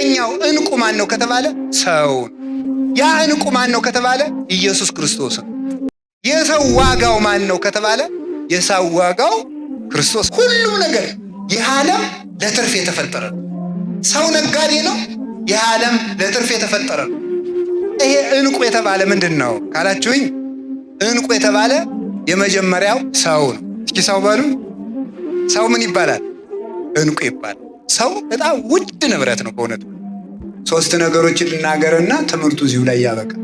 ሶስተኛው ዕንቁ ማን ነው ከተባለ ሰው። ያ ዕንቁ ማን ነው ከተባለ ኢየሱስ ክርስቶስ። የሰው ዋጋው ማን ነው ከተባለ የሰው ዋጋው ክርስቶስ። ሁሉም ነገር ይህ ዓለም ለትርፍ የተፈጠረ ነው። ሰው ነጋዴ ነው። ይህ ዓለም ለትርፍ የተፈጠረ ነው። ይሄ ዕንቁ የተባለ ምንድን ነው ካላችሁኝ፣ ዕንቁ የተባለ የመጀመሪያው ሰው ነው። እስኪ ሰው በሉ። ሰው ምን ይባላል? ዕንቁ ይባላል። ሰው በጣም ውድ ንብረት ነው በእውነቱ። ሶስት ነገሮችን ልናገርና ትምህርቱ እዚሁ ላይ ያበቃል።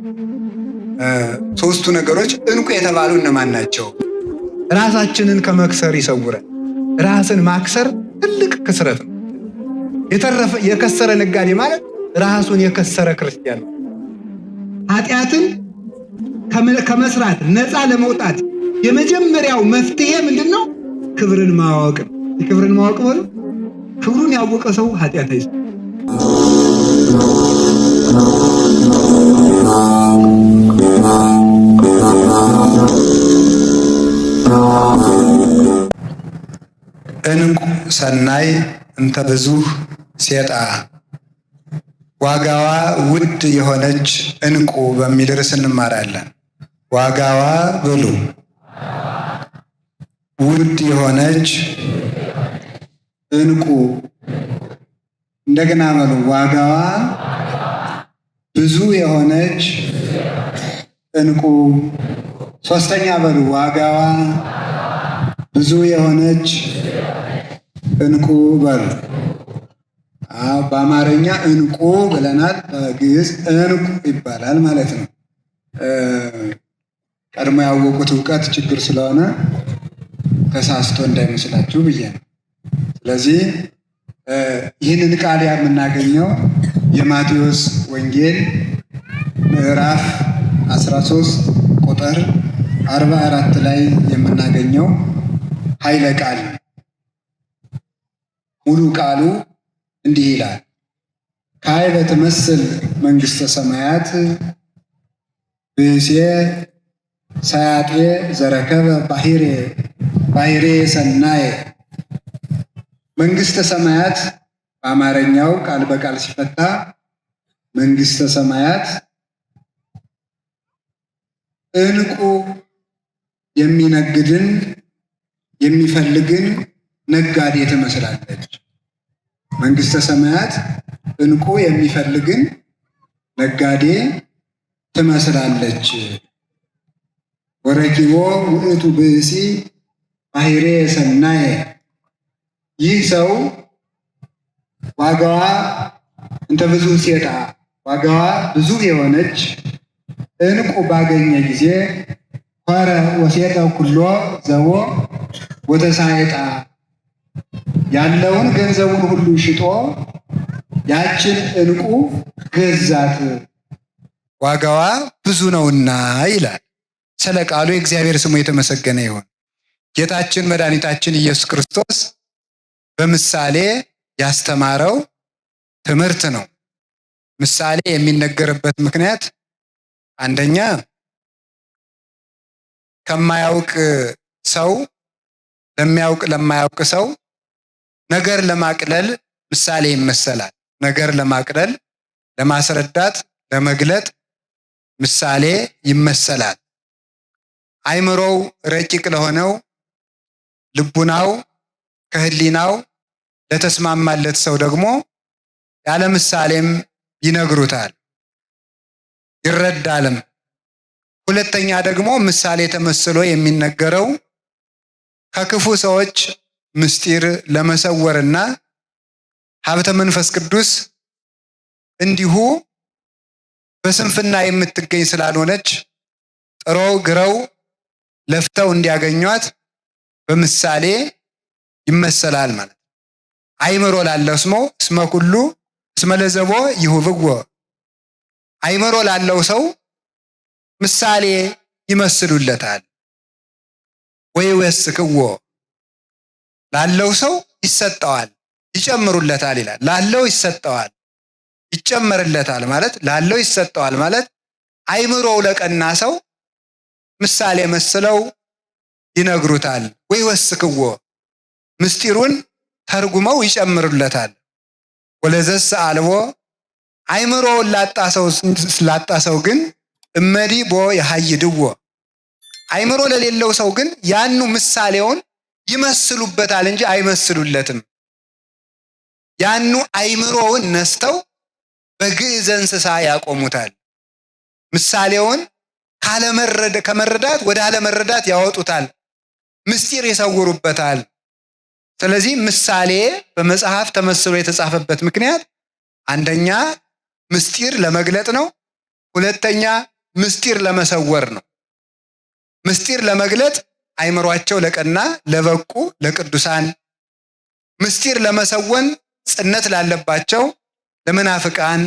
ሶስቱ ነገሮች ዕንቁ የተባሉ እነማን ናቸው? ራሳችንን ከመክሰር ይሰውረን። ራስን ማክሰር ትልቅ ክስረት ነው። የከሰረ ነጋዴ ማለት ራሱን የከሰረ ክርስቲያን ነው። ኃጢአትን ከመስራት ነፃ ለመውጣት የመጀመሪያው መፍትሄ ምንድን ነው? ክብርን ማወቅ። ክብርን ማወቅ በሉ። ክብሩን ያወቀ ሰው ኃጢአት አይሰራም። ዕንቁ ሰናይ እንተ ብዙኅ ሴጣ፣ ዋጋዋ ውድ የሆነች ዕንቁ በሚል ርዕስ እንማራለን። ዋጋዋ ብሉ ውድ የሆነች ዕንቁ። እንደገና በሉ ዋጋዋ ብዙ የሆነች ዕንቁ። ሶስተኛ በሉ ዋጋዋ ብዙ የሆነች ዕንቁ በሉ። በአማርኛ ዕንቁ ብለናል፣ በግዕዝ ዕንቁ ይባላል ማለት ነው። ቀድሞ ያወቁት እውቀት ችግር ስለሆነ ተሳስቶ እንዳይመስላችሁ ብዬ ነው። ስለዚህ ይህንን ቃል የምናገኘው የማቴዎስ ወንጌል ምዕራፍ 13 ቁጥር 44 ላይ የምናገኘው ኃይለ ቃል ነው። ሙሉ ቃሉ እንዲህ ይላል። ካዕበ ትመስል መንግሥተ ሰማያት ብእሴ ሰያጤ ዘረከበ ባሕሬ ሰናየ። መንግሥተ ሰማያት በአማርኛው ቃል በቃል ሲፈታ መንግሥተ ሰማያት ዕንቁ የሚነግድን የሚፈልግን ነጋዴ ትመስላለች። መንግሥተ ሰማያት ዕንቁ የሚፈልግን ነጋዴ ትመስላለች። ወረኪቦ ውእቱ ብእሲ ባሕሬ ሰናየ። ይህ ሰው ዋጋዋ እንተ ብዙኅ ሴጣ፣ ዋጋዋ ብዙ የሆነች ዕንቁ ባገኘ ጊዜ ሖረ ወሴጠ ኩሎ ዘቦ ወተሳየጣ፣ ያለውን ገንዘቡን ሁሉ ሽጦ ያችን ዕንቁ ገዛት፣ ዋጋዋ ብዙ ነውና ይላል። ስለ ቃሉ የእግዚአብሔር ስሙ የተመሰገነ ይሁን። ጌታችን መድኃኒታችን ኢየሱስ ክርስቶስ በምሳሌ ያስተማረው ትምህርት ነው። ምሳሌ የሚነገርበት ምክንያት አንደኛ ከማያውቅ ሰው ለማያውቅ ሰው ነገር ለማቅለል ምሳሌ ይመሰላል። ነገር ለማቅለል፣ ለማስረዳት፣ ለመግለጥ ምሳሌ ይመሰላል። አይምሮው ረቂቅ ለሆነው ልቡናው ከህሊናው ለተስማማለት ሰው ደግሞ ያለ ምሳሌም ይነግሩታል፣ ይረዳልም። ሁለተኛ ደግሞ ምሳሌ ተመስሎ የሚነገረው ከክፉ ሰዎች ምስጢር ለመሰወርና ሀብተ መንፈስ ቅዱስ እንዲሁ በስንፍና የምትገኝ ስላልሆነች ጥረው ግረው ለፍተው እንዲያገኟት በምሳሌ ይመሰላል ማለት። አይምሮ ላለው እስመ ኩሉ እስመ ለዘቦ ይሁብዎ፣ አይምሮ ላለው ሰው ምሳሌ ይመስሉለታል። ወይ ወስክዎ፣ ላለው ሰው ይሰጠዋል ይጨምሩለታል ይላል። ላለው ይሰጠዋል ይጨመርለታል ማለት ላለው ይሰጠዋል ማለት አይምሮው ለቀና ሰው ምሳሌ መስለው ይነግሩታል። ወይ ወስክዎ፣ ምስጢሩን ተርጉመው ይጨምሩለታል። ወለዘስ አልቦ አይምሮውን ላጣ ሰው ግን እመዲ ቦ ያሃይድዎ አይምሮ ለሌለው ሰው ግን ያኑ ምሳሌውን ይመስሉበታል እንጂ አይመስሉለትም። ያኑ አይምሮውን ነስተው በግዕዘ እንስሳ ያቆሙታል። ምሳሌውን ከመረዳት ወደ አለመረዳት ያወጡታል። ምስጢር ይሰውሩበታል። ስለዚህ ምሳሌ በመጽሐፍ ተመስሎ የተጻፈበት ምክንያት አንደኛ ምስጢር ለመግለጥ ነው። ሁለተኛ ምስጢር ለመሰወር ነው። ምስጢር ለመግለጥ አይምሯቸው ለቀና ለበቁ ለቅዱሳን፣ ምስጢር ለመሰወን ጽነት ላለባቸው ለመናፍቃን፣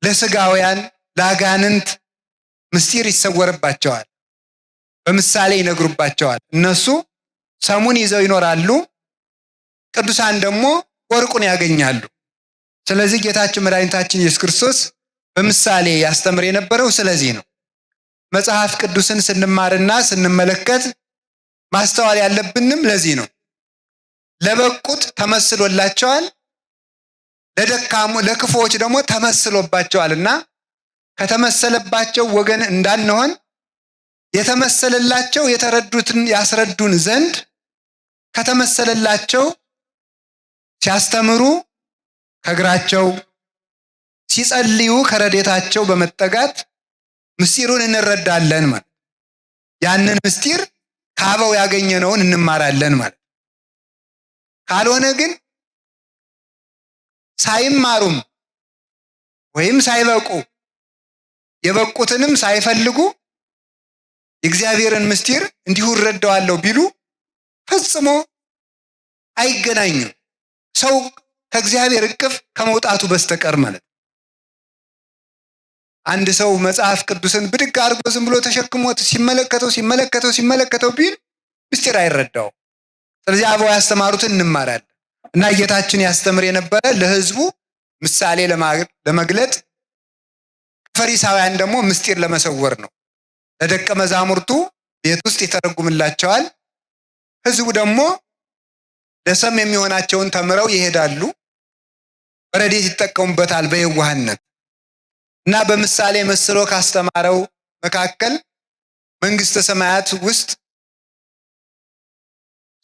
ለስጋውያን፣ ለአጋንንት ምስጢር ይሰወርባቸዋል። በምሳሌ ይነግሩባቸዋል። እነሱ ሰሙን ይዘው ይኖራሉ፣ ቅዱሳን ደግሞ ወርቁን ያገኛሉ። ስለዚህ ጌታችን መድኃኒታችን ኢየሱስ ክርስቶስ በምሳሌ ያስተምር የነበረው ስለዚህ ነው። መጽሐፍ ቅዱስን ስንማርና ስንመለከት ማስተዋል ያለብንም ለዚህ ነው። ለበቁት ተመስሎላቸዋል፣ ለክፉዎች ደግሞ ተመስሎባቸዋልና ከተመሰለባቸው ወገን እንዳንሆን የተመሰለላቸው የተረዱትን ያስረዱን ዘንድ ከተመሰለላቸው ሲያስተምሩ ከእግራቸው ሲጸልዩ ከረዴታቸው በመጠጋት ምስጢሩን እንረዳለን ማለት። ያንን ምስጢር ከአበው ያገኘነውን እንማራለን ማለት። ካልሆነ ግን ሳይማሩም ወይም ሳይበቁ የበቁትንም ሳይፈልጉ የእግዚአብሔርን ምስጢር እንዲሁ እረዳዋለሁ ቢሉ ፈጽሞ አይገናኝም። ሰው ከእግዚአብሔር እቅፍ ከመውጣቱ በስተቀር ማለት። አንድ ሰው መጽሐፍ ቅዱስን ብድግ አድርጎ ዝም ብሎ ተሸክሞት ሲመለከተው ቢል ምስጢር አይረዳው። ስለዚህ አበው ያስተማሩትን እንማራለን እና ጌታችን ያስተምር የነበረ ለሕዝቡ ምሳሌ ለመግለጥ፣ ፈሪሳውያን ደግሞ ምስጢር ለመሰወር ነው። ለደቀ መዛሙርቱ ቤት ውስጥ ይተረጉምላቸዋል። ሕዝቡ ደግሞ ለሰም የሚሆናቸውን ተምረው ይሄዳሉ። በረድኤት ይጠቀሙበታል በየዋህነት እና በምሳሌ መስሎ ካስተማረው መካከል መንግስተ ሰማያት ውስጥ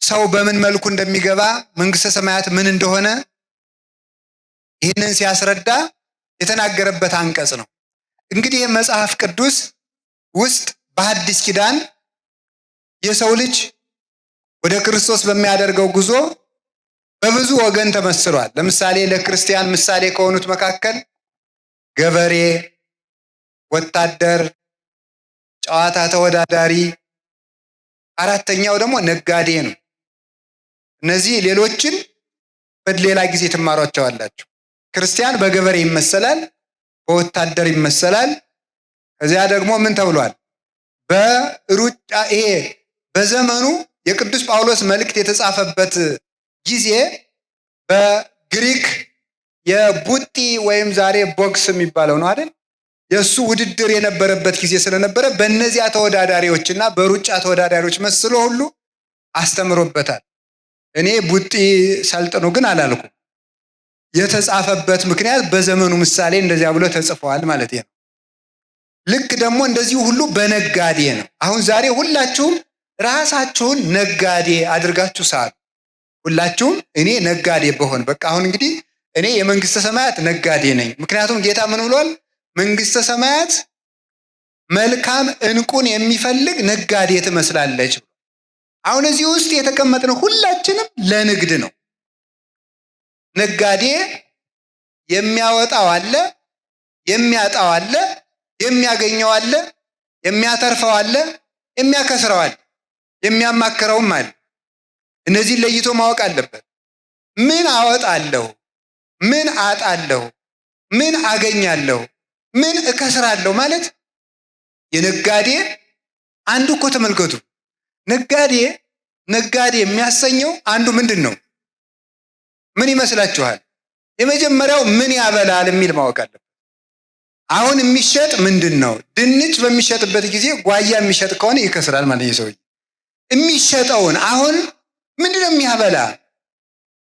ሰው በምን መልኩ እንደሚገባ መንግስተ ሰማያት ምን እንደሆነ ይህንን ሲያስረዳ የተናገረበት አንቀጽ ነው። እንግዲህ መጽሐፍ ቅዱስ ውስጥ በሐዲስ ኪዳን የሰው ልጅ ወደ ክርስቶስ በሚያደርገው ጉዞ በብዙ ወገን ተመስሏል። ለምሳሌ ለክርስቲያን ምሳሌ ከሆኑት መካከል ገበሬ፣ ወታደር፣ ጨዋታ ተወዳዳሪ፣ አራተኛው ደግሞ ነጋዴ ነው። እነዚህ ሌሎችን በሌላ ጊዜ ትማሯቸዋላችሁ። ክርስቲያን በገበሬ ይመሰላል፣ በወታደር ይመሰላል። ከዚያ ደግሞ ምን ተብሏል? በሩጫ ይሄ በዘመኑ የቅዱስ ጳውሎስ መልእክት የተጻፈበት ጊዜ በግሪክ የቡጢ ወይም ዛሬ ቦክስ የሚባለው ነው አይደል? የእሱ ውድድር የነበረበት ጊዜ ስለነበረ በእነዚያ ተወዳዳሪዎችና በሩጫ ተወዳዳሪዎች መስሎ ሁሉ አስተምሮበታል። እኔ ቡጢ ሰልጥኑ ግን አላልኩም። የተጻፈበት ምክንያት በዘመኑ ምሳሌ እንደዚያ ብሎ ተጽፈዋል ማለት ነው። ልክ ደግሞ እንደዚሁ ሁሉ በነጋዴ ነው። አሁን ዛሬ ሁላችሁም ራሳችሁን ነጋዴ አድርጋችሁ ሳሉ። ሁላችሁም እኔ ነጋዴ በሆን በቃ አሁን እንግዲህ እኔ የመንግስተ ሰማያት ነጋዴ ነኝ። ምክንያቱም ጌታ ምን ብሏል? መንግስተ ሰማያት መልካም ዕንቁን የሚፈልግ ነጋዴ ትመስላለች። አሁን እዚህ ውስጥ የተቀመጥነው ሁላችንም ለንግድ ነው። ነጋዴ የሚያወጣው አለ፣ የሚያጣው አለ፣ የሚያገኘው አለ፣ የሚያተርፈው አለ፣ የሚያከስረው አለ፣ የሚያማክረውም አለ። እነዚህን ለይቶ ማወቅ አለበት። ምን አወጣለሁ፣ ምን አጣለሁ፣ ምን አገኛለሁ፣ ምን እከስራለሁ ማለት የነጋዴ አንዱ እኮ ተመልከቱ። ነጋዴ የሚያሰኘው አንዱ ምንድን ነው? ምን ይመስላችኋል? የመጀመሪያው ምን ያበላል የሚል ማወቅ አለበት። አሁን የሚሸጥ ምንድን ነው? ድንች በሚሸጥበት ጊዜ ጓያ የሚሸጥ ከሆነ ይከስራል ማለት ነው። ሰውዬ የሚሸጠውን አሁን ምንድን ነው የሚያበላ?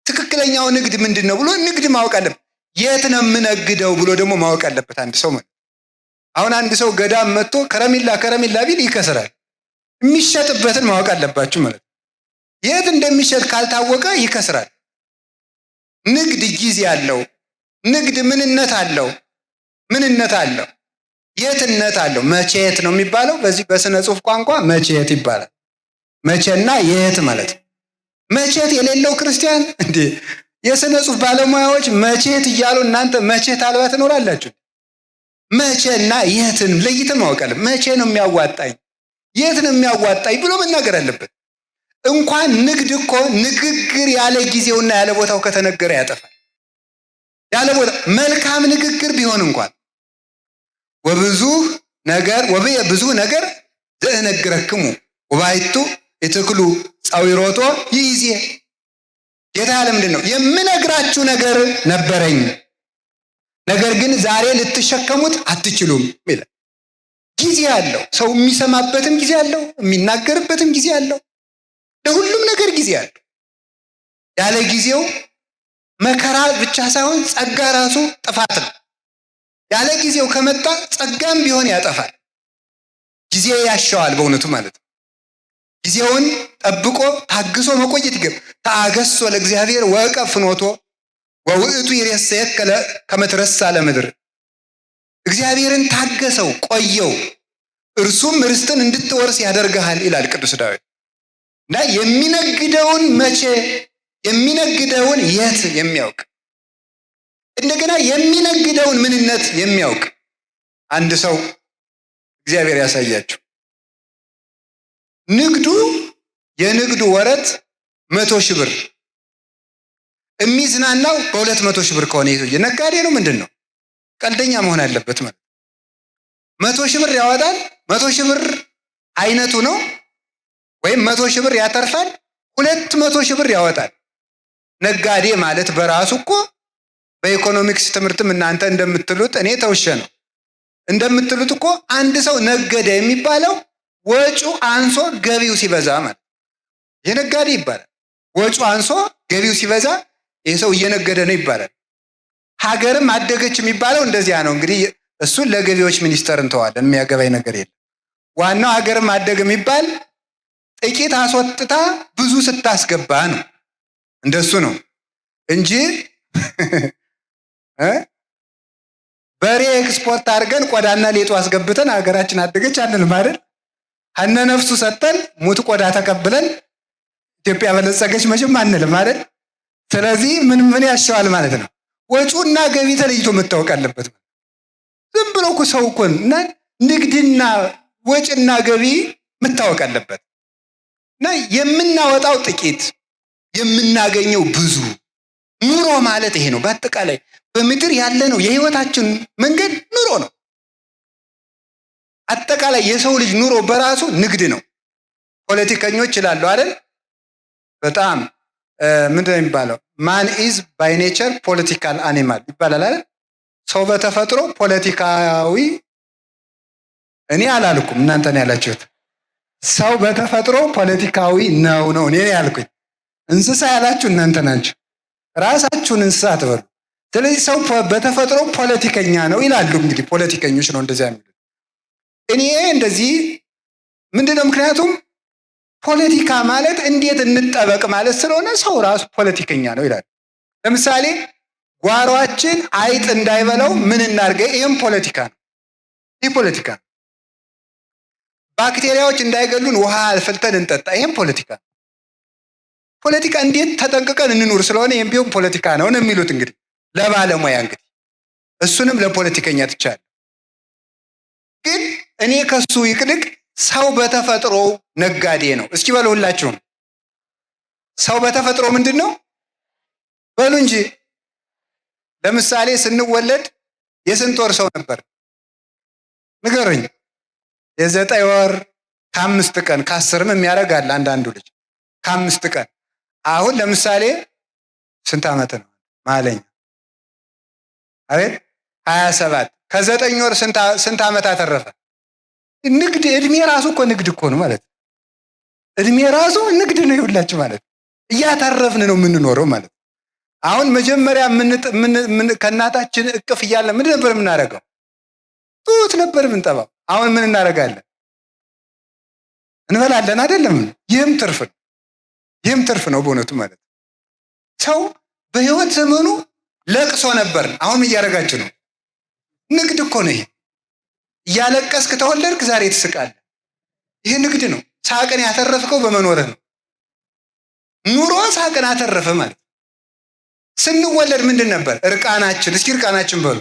ትክክለኛው ንግድ ምንድን ነው ብሎ ንግድ ማወቅ አለበት። የት ነው የምነግደው ብሎ ደግሞ ማወቅ አለበት አንድ ሰው ማለት። አሁን አንድ ሰው ገዳም መጥቶ ከረሜላ ቢል ይከስራል። የሚሸጥበትን ማወቅ አለባችሁ ማለት። የት እንደሚሸጥ ካልታወቀ ይከስራል። ንግድ ጊዜ አለው። ንግድ ምንነት አለው። የትነት አለው። መቼት ነው የሚባለው። በዚህ በስነ ጽሁፍ ቋንቋ መቼት ይባላል። መቼና የት ማለት ነው። መቼት የሌለው ክርስቲያን እንዴ! የስነ ጽሁፍ ባለሙያዎች መቼት እያሉ እናንተ መቼት አልባ ትኖራላችሁ። መቼና የትን ለይተን ማወቅ አለብን። መቼ ነው የሚያዋጣኝ፣ የት ነው የሚያዋጣኝ ብሎ መናገር አለበት። እንኳን ንግድ እኮ ንግግር ያለ ጊዜውና ያለ ቦታው ከተነገረ ያጠፋል። ያለ ቦታ መልካም ንግግር ቢሆን እንኳን ብዙ ነገር ዘእነግረክሙ ወባይቱ የትክሉ ጻዊሮቶ ይይዜ። ጌታ ያለ ምንድን ነው? የምነግራችሁ ነገር ነበረኝ፣ ነገር ግን ዛሬ ልትሸከሙት አትችሉም ይላል። ጊዜ አለው። ሰው የሚሰማበትም ጊዜ አለው፣ የሚናገርበትም ጊዜ አለው። ለሁሉም ነገር ጊዜ አለው። ያለ ጊዜው መከራ ብቻ ሳይሆን ጸጋ ራሱ ጥፋት ነው። ያለ ጊዜው ከመጣ ጸጋም ቢሆን ያጠፋል። ጊዜ ያሻዋል በእውነቱ ማለት ነው። ጊዜውን ጠብቆ ታግሶ መቆየት ይገብ። ተአገሶ ለእግዚአብሔር ወቀፍ ፍኖቶ ወውእቱ ይሬሰየከ ከመ ትረሳ ለምድር። እግዚአብሔርን ታገሰው፣ ቆየው፣ እርሱም ርስትን እንድትወርስ ያደርግሃል ይላል ቅዱስ ዳዊት። እና የሚነግደውን መቼ፣ የሚነግደውን የት የሚያውቅ እንደገና የሚነግደውን ምንነት የሚያውቅ አንድ ሰው እግዚአብሔር ያሳያችሁ። የንግዱ ወረት 100,000 ብር የሚዝናናው በ200,000 ብር ከሆነ ነጋዴ ነው ምንድን ነው? ቀልደኛ መሆን አለበት ማለት። 100,000 ብር ያወጣል። 100,000 ብር አይነቱ ነው። ወይም 100,000 ብር ያተርፋል፣ 200,000 ብር ያወጣል። ነጋዴ ማለት በራሱ እኮ በኢኮኖሚክስ ትምህርትም እናንተ እንደምትሉት እኔ ተውሸ ነው እንደምትሉት እኮ አንድ ሰው ነገደ የሚባለው ወጪው አንሶ ገቢው ሲበዛ ማለት የነጋዴ ይባላል። ወጪው አንሶ ገቢው ሲበዛ ይህ ሰው እየነገደ ነው ይባላል። ሀገርም አደገች የሚባለው እንደዚያ ነው። እንግዲህ እሱን ለገቢዎች ሚኒስቴር እንተዋለን፣ የሚያገባኝ ነገር የለም። ዋናው ሀገርም አደገ የሚባል ጥቂት አስወጥታ ብዙ ስታስገባ ነው። እንደሱ ነው እንጂ በሬ ኤክስፖርት አድርገን ቆዳና ሌጦ አስገብተን ሀገራችን አደገች አንልም አይደል? ሀነ ነፍሱ ሰጠን ሙት ቆዳ ተቀብለን ኢትዮጵያ በለጸገች መቼም አንልም አይደል? ስለዚህ ምን ያሻዋል ማለት ነው? ወጪውና ገቢ ተለይቶ መታወቅ አለበት። ዝም ብሎ እኮ ሰው እኮ ንግድና ወጪና ገቢ መታወቅ አለበት። እና የምናወጣው ጥቂት የምናገኘው ብዙ። ኑሮ ማለት ይሄ ነው። በአጠቃላይ በምድር ያለ ነው የህይወታችን መንገድ ኑሮ ነው። አጠቃላይ የሰው ልጅ ኑሮ በራሱ ንግድ ነው። ፖለቲከኞች ይላሉ አይደል? በጣም ምንድን ነው የሚባለው? ማን ኢዝ ባይ ኔቸር ፖለቲካል አኒማል ይባላል አይደል? ሰው በተፈጥሮ ፖለቲካዊ። እኔ አላልኩም፣ እናንተ ነው ያላችሁት። ሰው በተፈጥሮ ፖለቲካዊ ነው እኔ ያልኩኝ። እንስሳ ያላችሁ እናንተ ናችሁ። ራሳችሁን እንስሳ አትበሉ። ስለዚህ ሰው በተፈጥሮ ፖለቲከኛ ነው ይላሉ። እንግዲህ ፖለቲከኞች ነው እንደዚያ የሚሉት። እኔ እንደዚህ ምንድነው? ምክንያቱም ፖለቲካ ማለት እንዴት እንጠበቅ ማለት ስለሆነ ሰው ራሱ ፖለቲከኛ ነው ይላል። ለምሳሌ ጓሯችን አይጥ እንዳይበላው ምን እናድርገ? ይህም ፖለቲካ ነው። ይህ ፖለቲካ ነው። ባክቴሪያዎች እንዳይገሉን ውሃ አፍልተን እንጠጣ። ይህም ፖለቲካ ነው። ፖለቲካ እንዴት ተጠንቅቀን እንኑር ስለሆነ ይህም ቢሆን ፖለቲካ ነው የሚሉት። እንግዲህ ለባለሙያ እንግዲህ እሱንም ለፖለቲከኛ ትቻለ። ግን እኔ ከሱ ይቅድቅ ሰው በተፈጥሮ ነጋዴ ነው። እስኪ በሉ ሁላችሁም፣ ሰው በተፈጥሮ ምንድን ነው በሉ እንጂ። ለምሳሌ ስንወለድ የስንት ወር ሰው ነበር ንገሩኝ? የ9 ወር ከ5 ቀን ከ10ም የሚያደርጋል አንዳንዱ ልጅ ከ5 ቀን። አሁን ለምሳሌ ስንት ዓመት ነው ማለኛ? አቤት 27 ከ9 ወር ስንት ዓመት አተረፈ? ንግድ እድሜ ራሱ እኮ ንግድ እኮ ነው ማለት። እድሜ ራሱ ንግድ ነው ይሁላችሁ ማለት። እያተረፍን ነው የምንኖረው ማለት። አሁን መጀመሪያ ከእናታችን እቅፍ እያለ ምን ነበር የምናደርገው? ጡት ነበር የምንጠባው። አሁን ምን እናደርጋለን? እንበላለን አይደለም? ይህም ትርፍ ነው በእውነቱ ማለት። ሰው በህይወት ዘመኑ ለቅሶ ነበር። አሁን እያደረጋችሁ ነው? ንግድ እኮ ነው ይሄ። እያለቀስክ ተወለድክ፣ ዛሬ ትስቃለህ። ይሄ ንግድ ነው። ሳቅን ያተረፍከው በመኖርህ ነው። ኑሮ ሳቅን አተረፈ ማለት። ስንወለድ ምንድን ነበር? እርቃናችን። እስኪ እርቃናችን በሉ።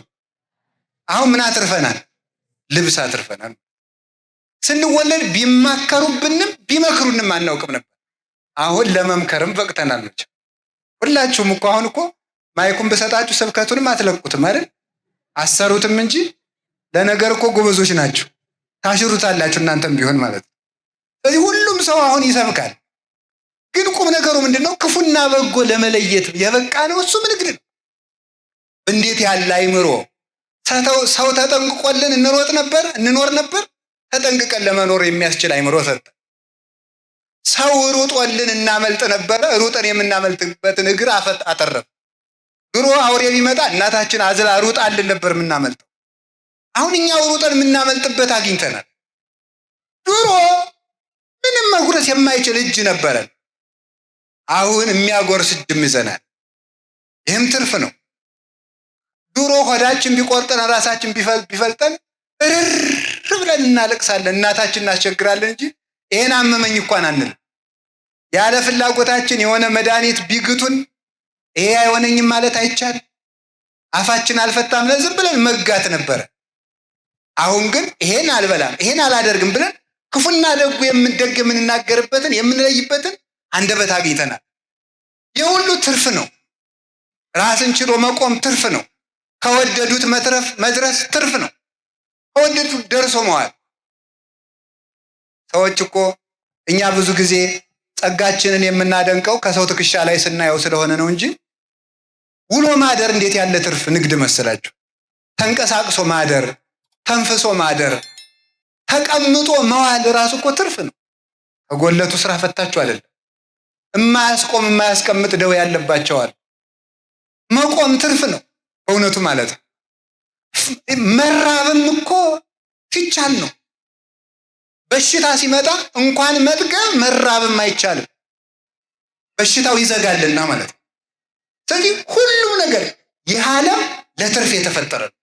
አሁን ምን አትርፈናል? ልብስ አትርፈናል። ስንወለድ ቢማከሩብንም ቢመክሩንም አናውቅም ነበር። አሁን ለመምከርም በቅተናል። ሁላችሁም እኮ አሁን እኮ ማይኩን ብሰጣችሁ ስብከቱንም አትለቁትም አይደል? አሰሩትም እንጂ ለነገር እኮ ጎበዞች ናችሁ። ታሽሩታላችሁ እናንተም ቢሆን ማለት ነው። ስለዚህ ሁሉም ሰው አሁን ይሰብካል። ግን ቁም ነገሩ ምንድነው? ክፉና በጎ ለመለየት የበቃ ነው። እሱ ንግድ ነው። እንዴት ያለ አይምሮ! ሰው ተጠንቅቆልን እንኖር ነበር። ተጠንቅቀን ለመኖር የሚያስችል አይምሮ ሰጠ። ሰው ሩጦልን እናመልጥ ነበረ። ሩጠን የምናመልጥበትን እግር አተረፈ። ድሮ አውሬ ቢመጣ እናታችን አዝላ ሩጣልን ነበር የምናመልጠው። አሁን እኛው ሩጠን የምናመልጥበት አግኝተናል። ድሮ ምንም መጉረስ የማይችል እጅ ነበረን። አሁን የሚያጎርስ እጅም ይዘናል። ይህም ትርፍ ነው። ድሮ ሆዳችን ቢቆርጠን ራሳችን ቢፈልጠን እርር ብለን እናለቅሳለን፣ እናታችን እናስቸግራለን እንጂ ይሄን አመመኝ እንኳን አንልም። ያለ ፍላጎታችን የሆነ መድኃኒት ቢግቱን ይሄ አይሆነኝም ማለት አይቻል። አፋችን አልፈታም ዝም ብለን መጋት ነበረ። አሁን ግን ይሄን አልበላም ይሄን አላደርግም ብለን ክፉና ደግ የምንናገርበትን የምንለይበትን አንደበት አግኝተናል። የሁሉ ትርፍ ነው። ራስን ችሎ መቆም ትርፍ ነው። ከወደዱት መድረስ ትርፍ ነው። ከወደዱት ደርሶ መዋል። ሰዎች እኮ እኛ ብዙ ጊዜ ጸጋችንን የምናደንቀው ከሰው ትከሻ ላይ ስናየው ስለሆነ ነው እንጂ ውሎ ማደር እንዴት ያለ ትርፍ ንግድ መሰላችሁ? ተንቀሳቅሶ ማደር፣ ተንፍሶ ማደር፣ ተቀምጦ መዋል ራሱ እኮ ትርፍ ነው። ከጎለቱ ስራ ፈታችሁ አይደለም። የማያስቀምጥ ደዌ ያለባቸዋል። መቆም ትርፍ ነው በእውነቱ ማለት ነው። መራብም እኮ ሲቻል ነው። በሽታ ሲመጣ እንኳን መጥገብ መራብም አይቻልም። በሽታው ይዘጋልና ማለት ነው። ስለዚህ ሁሉም ነገር ይህ ዓለም ለትርፍ የተፈጠረ ነው።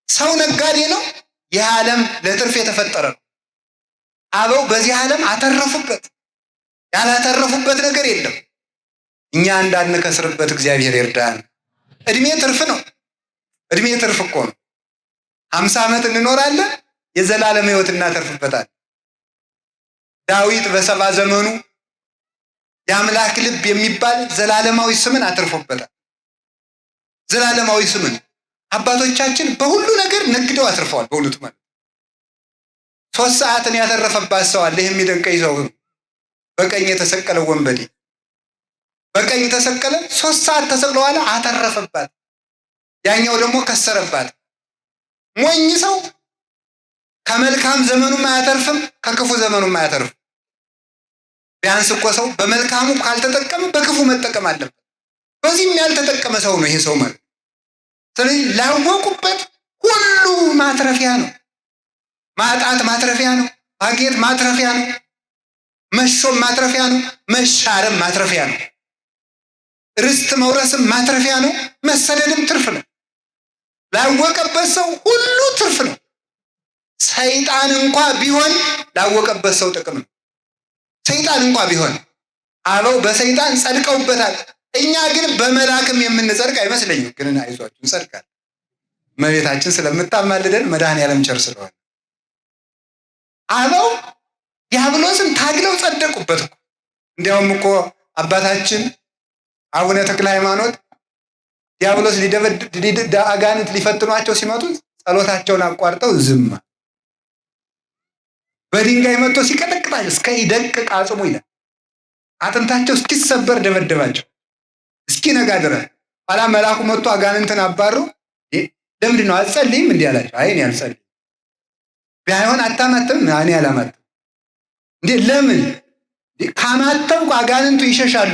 ሰው ነጋዴ ነው። ይህ ዓለም ለትርፍ የተፈጠረ ነው። አበው በዚህ ዓለም አተረፉበት። ያላተረፉበት ነገር የለም። እኛ እንዳንከስርበት እግዚአብሔር ይርዳን። እድሜ ትርፍ ነው። እድሜ ትርፍ እኮ ነው። 50 ዓመት እንኖራለን፣ የዘላለም ሕይወት እናተርፍበታል። ዳዊት በ70 ዘመኑ የአምላክ ልብ የሚባል ዘላለማዊ ስምን አትርፎበታል። ዘላለማዊ ስምን አባቶቻችን በሁሉ ነገር ነግደው አትርፈዋል። በእውነቱ ማለት 3 ሰዓትን ያተረፈባት ሰው አለ። የሚደንቀኝ ሰው በቀኝ የተሰቀለው ወንበዴ በቀኝ ተሰቀለ። 3 ሰዓት ተሰቅለዋል፣ አተረፈባት። ያኛው ደግሞ ከሰረባት። ሞኝ ሰው ከመልካም ዘመኑም አያተርፍም፣ ከክፉ ዘመኑም አያተርፍም። ቢያንስ እኮ ሰው በመልካሙ ካልተጠቀመ በክፉ መጠቀም አለበት። በዚህም ያልተጠቀመ ሰው ነው ይሄ ሰው ማለት። ስለዚህ ላወቁበት ሁሉ ማትረፊያ ነው። ማጣት ማትረፊያ ነው። ማግኘት ማትረፊያ ነው። መሾም ማትረፊያ ነው። መሻርም ማትረፊያ ነው። ርስት መውረስም ማትረፊያ ነው። መሰደድም ትርፍ ነው። ላወቀበት ሰው ሁሉ ትርፍ ነው። ሰይጣን እንኳ ቢሆን ላወቀበት ሰው ጥቅም ነው። ሰይጣን እንኳ ቢሆን አበው በሰይጣን ጸድቀውበታል። እኛ ግን በመላክም የምንጸድቅ አይመስለኝም። ግን አይዟችሁ እንጸድቃለን። እመቤታችን ስለምታማልደን መድኃኔዓለም ቸር ስለሆነ አበው ዲያብሎስን ታግለው ጸደቁበት እኮ። እንዲያውም እኮ አባታችን አቡነ ተክለ ሃይማኖት ዲያብሎስ አጋንንት ሊፈትኗቸው ሲመጡ ጸሎታቸውን አቋርጠው ዝም በድንጋይ መጥቶ ሲቀጠቅጣቸው እስከ ይደቅቅ አጽሙ ይላል። አጥንታቸው እስኪሰበር ደበደባቸው እስኪነጋ ድረስ። ኋላ መልአኩ መጥቶ አጋንንትን አባሩ። ለምንድን ነው አትጸልይም እንዲህ አላቸው። አይ እኔ አልጸልይም። ቢሆን አታማተም? እኔ አላማተም። እንዴ ለምን? ካማተምኩ አጋንንቱ ይሸሻሉ።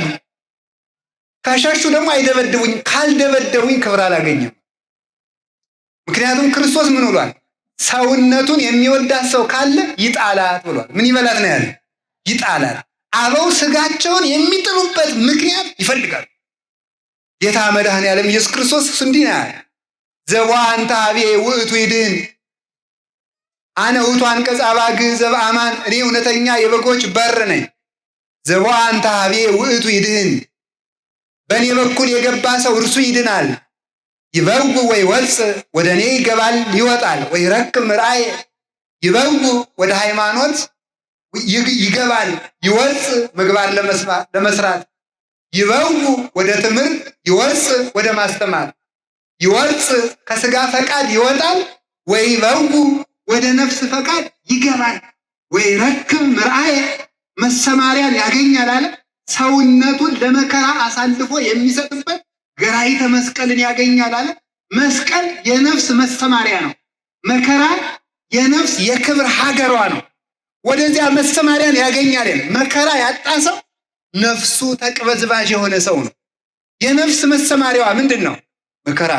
ከሸሹ ደግሞ አይደበድቡኝ፣ ካልደበደቡኝ ክብር አላገኝም። ምክንያቱም ክርስቶስ ምን ብሏል? ሰውነቱን የሚወዳት ሰው ካለ ይጣላት ብሏል። ምን ይበላት ነው ያለ? ይጣላት። አበው ስጋቸውን የሚጥሉበት ምክንያት ይፈልጋሉ። ጌታ መድኃኔዓለም ኢየሱስ ክርስቶስ እንዲህ ነው ያለ፣ ዘወአንተ ኀቤ ውእቱ ይድኅን አነ ውእቱ አንቀጸ አባግዕ ዘበአማን፣ እኔ እውነተኛ የበጎች በር ነኝ። ዘወአንተ ኀቤ ውእቱ ይድኅን፣ በእኔ በኩል የገባ ሰው እርሱ ይድናል። ይበውዕ ወይወፅእ፣ ወደ እኔ ይገባል ይወጣል። ወይረክብ ምርአየ፣ ይበውዕ ወደ ሃይማኖት ይገባል ይወፅእ፣ ምግባር ለመስራት። ይበውዕ ወደ ትምህርት ይወፅእ፣ ወደ ማስተማር። ይወፅእ ከስጋ ፈቃድ ይወጣል፣ ወይበውዕ ወደ ነፍስ ፈቃድ ይገባል። ወይረክብ ምርአየ፣ መሰማሪያን ያገኛል አለ። ሰውነቱን ለመከራ አሳልፎ የሚሰጥበት ገራይተ መስቀልን ያገኛል አለ። መስቀል የነፍስ መሰማሪያ ነው። መከራ የነፍስ የክብር ሀገሯ ነው። ወደዚያ መሰማሪያን ያገኛል። መከራ ያጣ ሰው ነፍሱ ተቅበዝባዥ የሆነ ሰው ነው። የነፍስ መሰማሪያዋ ምንድን ነው? መከራ።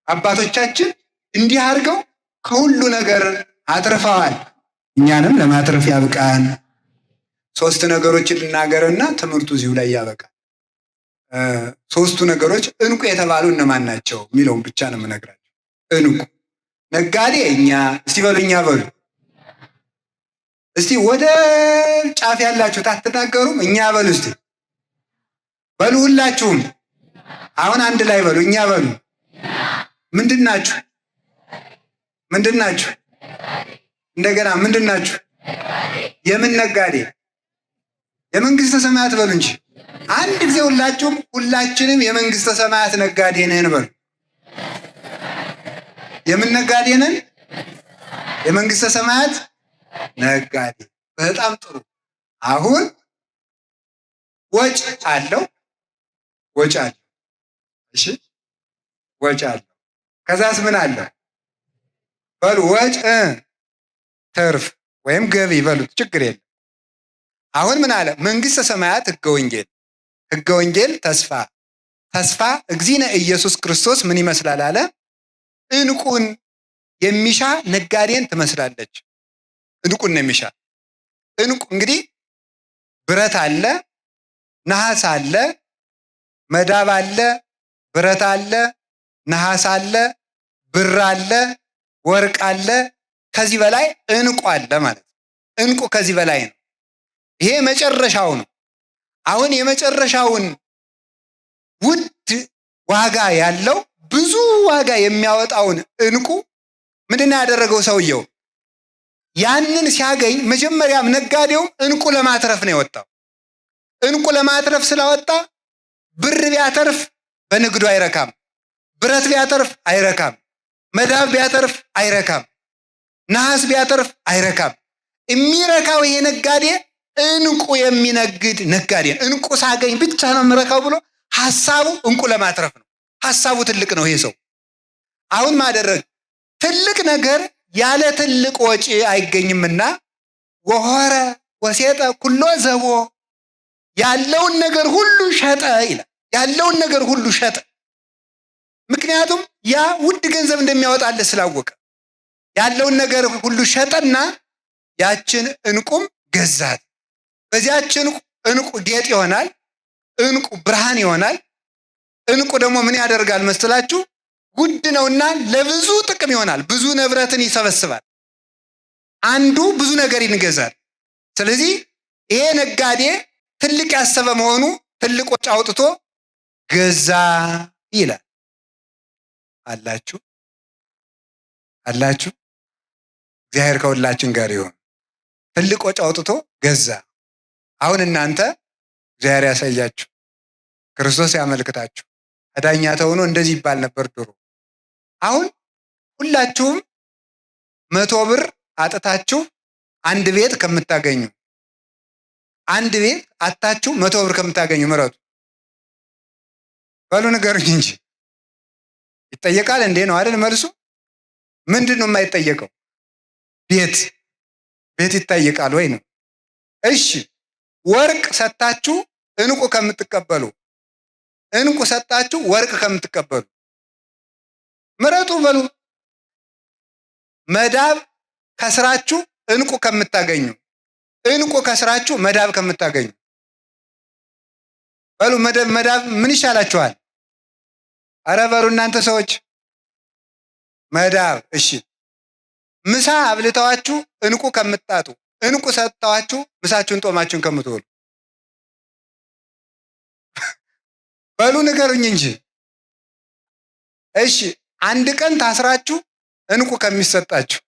አባቶቻችን እንዲህ አድርገው ከሁሉ ነገር አትርፈዋል። እኛንም ለማትረፍ ያብቃን። 3 ነገሮችን ልናገርና ትምህርቱ እዚሁ ላይ ያበቃል። 3ቱ ነገሮች እንቁ የተባሉ እነማን ናቸው የሚለውን ብቻ ነው የምነግራቸው። እንቁ ነጋዴ እኛ። እስቲ በሉ እኛ በሉ። እስቲ ወደ ጫፍ ያላችሁት አትናገሩም? እኛ በሉ እስቲ በሉ። ሁላችሁም አሁን አንድ ላይ በሉ። እኛ በሉ። ምንድን ናችሁ? ምንድን ናችሁ? እንደገና ምንድን ናችሁ? የምን ነጋዴ? የመንግስተ ሰማያት በሉ እንጂ አንድ ጊዜ ሁላችሁም። ሁላችንም የመንግስተ ሰማያት ነጋዴ ነን በሉ። የምን ነጋዴ ነን? የመንግስተ ሰማያት ነጋዴ። በጣም ጥሩ። አሁን ወጭ አለው፣ ወጭ አለው። እሺ ወጭ አለው። ከዛስ ምን አለው? በሉ ወጭ ትርፍ ወይም ገቢ በሉት፣ ችግር የለም። አሁን ምን አለ? መንግስተ ሰማያት ሕገ ወንጌል፣ ሕገ ወንጌል ተስፋ፣ ተስፋ እግዚእነ ኢየሱስ ክርስቶስ ምን ይመስላል አለ? ዕንቁን የሚሻ ነጋዴን ትመስላለች። ዕንቁን ነው የሚሻ። ዕንቁ እንግዲህ ብረት አለ፣ ነሐስ አለ፣ መዳብ አለ፣ ብረት አለ፣ ነሐስ አለ፣ ብር አለ፣ ወርቅ አለ። ከዚህ በላይ ዕንቁ አለ ማለት ነው። ዕንቁ ከዚህ በላይ ነው። ይሄ መጨረሻው ነው። አሁን የመጨረሻውን ውድ ዋጋ ያለው ብዙ ዋጋ የሚያወጣውን ዕንቁ ምንድነው ያደረገው ሰውየው? ያንን ሲያገኝ መጀመሪያም ነጋዴው ዕንቁ ለማትረፍ ነው የወጣው። ዕንቁ ለማትረፍ ስላወጣ ብር ቢያተርፍ በንግዱ አይረካም፣ ብረት ቢያተርፍ አይረካም፣ መዳብ ቢያተርፍ አይረካም፣ ነሐስ ቢያተርፍ አይረካም። የሚረካው ይሄ ነጋዴ ዕንቁ የሚነግድ ነጋዴ። ዕንቁ ሳገኝ ብቻ ነው የምረካው ብሎ ሐሳቡ ዕንቁ ለማትረፍ ነው። ሐሳቡ ትልቅ ነው ይሄ ሰው። አሁን ማደረግ ትልቅ ነገር ያለ ትልቅ ወጪ አይገኝምና ወሆረ ወሴጠ ኩሎ ዘቦ፣ ያለውን ነገር ሁሉ ሸጠ ይላል። ያለውን ነገር ሁሉ ሸጠ። ምክንያቱም ያ ውድ ገንዘብ እንደሚያወጣለት ስላወቀ ያለውን ነገር ሁሉ ሸጠና ያችን ዕንቁም ገዛት። በዚያችን ዕንቁ ጌጥ ይሆናል። ዕንቁ ብርሃን ይሆናል። ዕንቁ ደግሞ ምን ያደርጋል መስላችሁ? ውድ ነውና ለብዙ ጥቅም ይሆናል። ብዙ ንብረትን ይሰበስባል። አንዱ ብዙ ነገር ይገዛል። ስለዚህ ይሄ ነጋዴ ትልቅ ያሰበ መሆኑ ትልቅ ወጪ አውጥቶ ገዛ ይላል። አላችሁ አላችሁ። እግዚአብሔር ከሁላችን ጋር ይሁን። ትልቅ ወጪ አውጥቶ ገዛ። አሁን እናንተ እግዚአብሔር ያሳያችሁ፣ ክርስቶስ ያመልክታችሁ። አዳኛ ተሆኖ እንደዚህ ይባል ነበር ድሮ። አሁን ሁላችሁም 100 ብር አጥታችሁ አንድ ቤት ከምታገኙ፣ አንድ ቤት አጣችሁ 100 ብር ከምታገኙ ምረጡ። በሉ ንገሩኝ እንጂ ይጠየቃል እንዴ? ነው አይደል መልሱ? ምንድን ነው የማይጠየቀው? ቤት ይጠየቃል ወይ ነው? እሺ ወርቅ ሰጣችሁ ዕንቁ ከምትቀበሉ እንቁ ሰጣችሁ ወርቅ ከምትቀበሉ ምረጡ በሉ። መዳብ ከስራችሁ እንቁ ከምታገኙ፣ እንቁ ከስራችሁ መዳብ ከምታገኙ በሉ። መዳብ ምን ይሻላችኋል? አረ በሉ እናንተ ሰዎች መዳብ። እሺ ምሳ አብልተዋችሁ እንቁ ከምታጡ፣ እንቁ ሰጥተዋችሁ ምሳችሁን ጦማችሁን ከምትወሉ በሉ ንገሩኝ እንጂ። እሺ አንድ ቀን ታስራችሁ እንቁ ከሚሰጣችሁ፣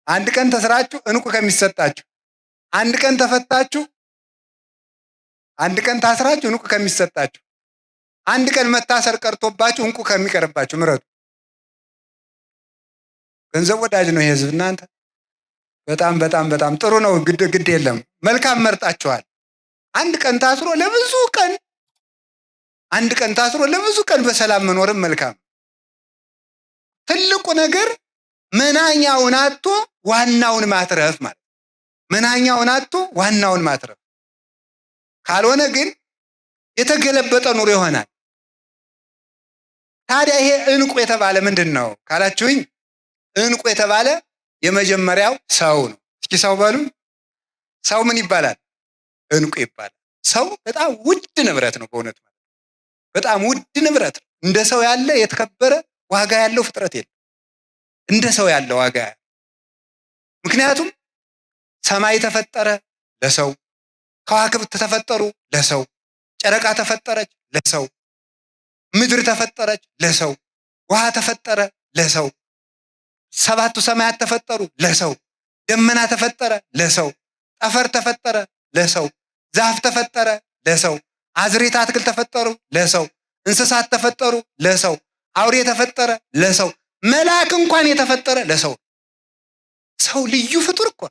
አንድ ቀን ተስራችሁ እንቁ ከሚሰጣችሁ፣ አንድ ቀን ተፈታችሁ፣ አንድ ቀን ታስራችሁ እንቁ ከሚሰጣችሁ፣ አንድ ቀን መታሰር ቀርቶባችሁ እንቁ ከሚቀርባችሁ ምረጡ። ገንዘብ ወዳጅ ነው የህዝብ እናንተ። በጣም በጣም በጣም ጥሩ ነው። ግድ የለም መልካም መርጣችኋል። አንድ ቀን ታስሮ ለብዙ ቀን፣ አንድ ቀን ታስሮ ለብዙ ቀን በሰላም መኖርም መልካም። ትልቁ ነገር መናኛውን አጥቶ ዋናውን ማትረፍ ማለት። መናኛውን አጥቶ ዋናውን ማትረፍ ካልሆነ ግን የተገለበጠ ኑሮ ይሆናል። ታዲያ ይሄ እንቁ የተባለ ምንድን ነው ካላችሁኝ፣ እንቁ የተባለ የመጀመሪያው ሰው ነው። እስኪ ሰው በሉ። ሰው ምን ይባላል? እንቁ ይባላል። ሰው በጣም ውድ ንብረት ነው። በእውነት ማለት በጣም ውድ ንብረት ነው። እንደ ሰው ያለ የተከበረ ዋጋ ያለው ፍጥረት የለም። እንደ ሰው ያለ ዋጋ። ምክንያቱም ሰማይ ተፈጠረ ለሰው፣ ከዋክብት ተፈጠሩ ለሰው፣ ጨረቃ ተፈጠረች ለሰው፣ ምድር ተፈጠረች ለሰው፣ ውሃ ተፈጠረ ለሰው፣ ሰባቱ ሰማያት ተፈጠሩ ለሰው፣ ደመና ተፈጠረ ለሰው፣ ጠፈር ተፈጠረ ለሰው፣ ዛፍ ተፈጠረ ለሰው፣ አዝሬት አትክልት ተፈጠሩ ለሰው፣ እንስሳት ተፈጠሩ ለሰው፣ አውሬ ተፈጠረ ለሰው፣ መልአክ እንኳን የተፈጠረ ለሰው። ሰው ልዩ ፍጡር እኮ።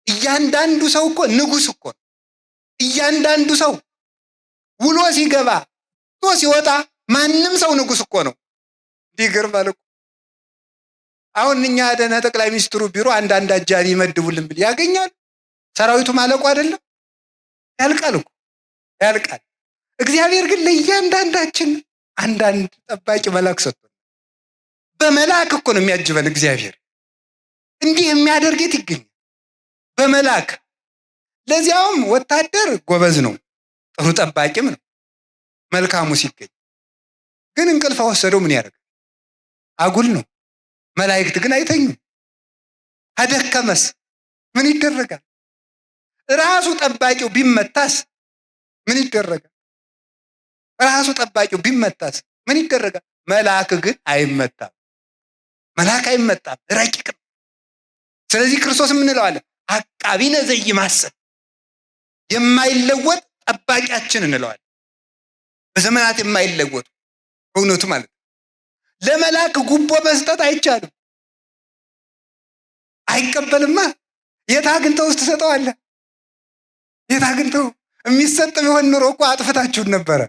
እያንዳንዱ ሰው እኮ ንጉስ እኮ። እያንዳንዱ ሰው ውሎ ሲገባ ቶ ሲወጣ ማንም ሰው ንጉስ እኮ ነው። ይገርማል እኮ። አሁን እኛ ደህና ጠቅላይ ሚኒስትሩ ቢሮ አንዳንድ አጃቢ ይመድቡልን ብል ያገኛል። ሰራዊቱ ማለቁ አይደለም? ያልቃል እኮ ያልቃል። እግዚአብሔር ግን ለእያንዳንዳችን አንዳንድ ጠባቂ መልአክ ሰጥቶ በመልአክ እኮ ነው የሚያጅበን እግዚአብሔር። እንዲህ የሚያደርግት ይገኛል በመልአክ። ለዚያውም ወታደር ጎበዝ ነው፣ ጥሩ ጠባቂም ነው መልካሙ ሲገኝ። ግን እንቅልፍ ወሰደው ምን ያደርግ? አጉል ነው። መላእክት ግን አይተኙም። አደከመስ ምን ይደረጋል? ራሱ ጠባቂው ቢመታስ ምን ይደረጋል? ራሱ ጠባቂው ቢመታስ ምን ይደረጋል? መልአክ ግን አይመታም። መልአክ አይመታም፣ ረቂቅ ነው። ስለዚህ ክርስቶስ ምን እንለዋለን? አቃቢነ ዘይማሰል፣ የማይለወጥ ጠባቂያችን እንለዋለን። በዘመናት የማይለወጡ በእውነቱ ማለት ነው። ለመልአክ ጉቦ መስጠት አይቻልም። አይቀበልማ። የት አግኝተው ውስጥ ትሰጠዋለህ? የት አግኝተው? የሚሰጥ ቢሆን ኑሮ እኮ አጥፍታችሁን ነበረ።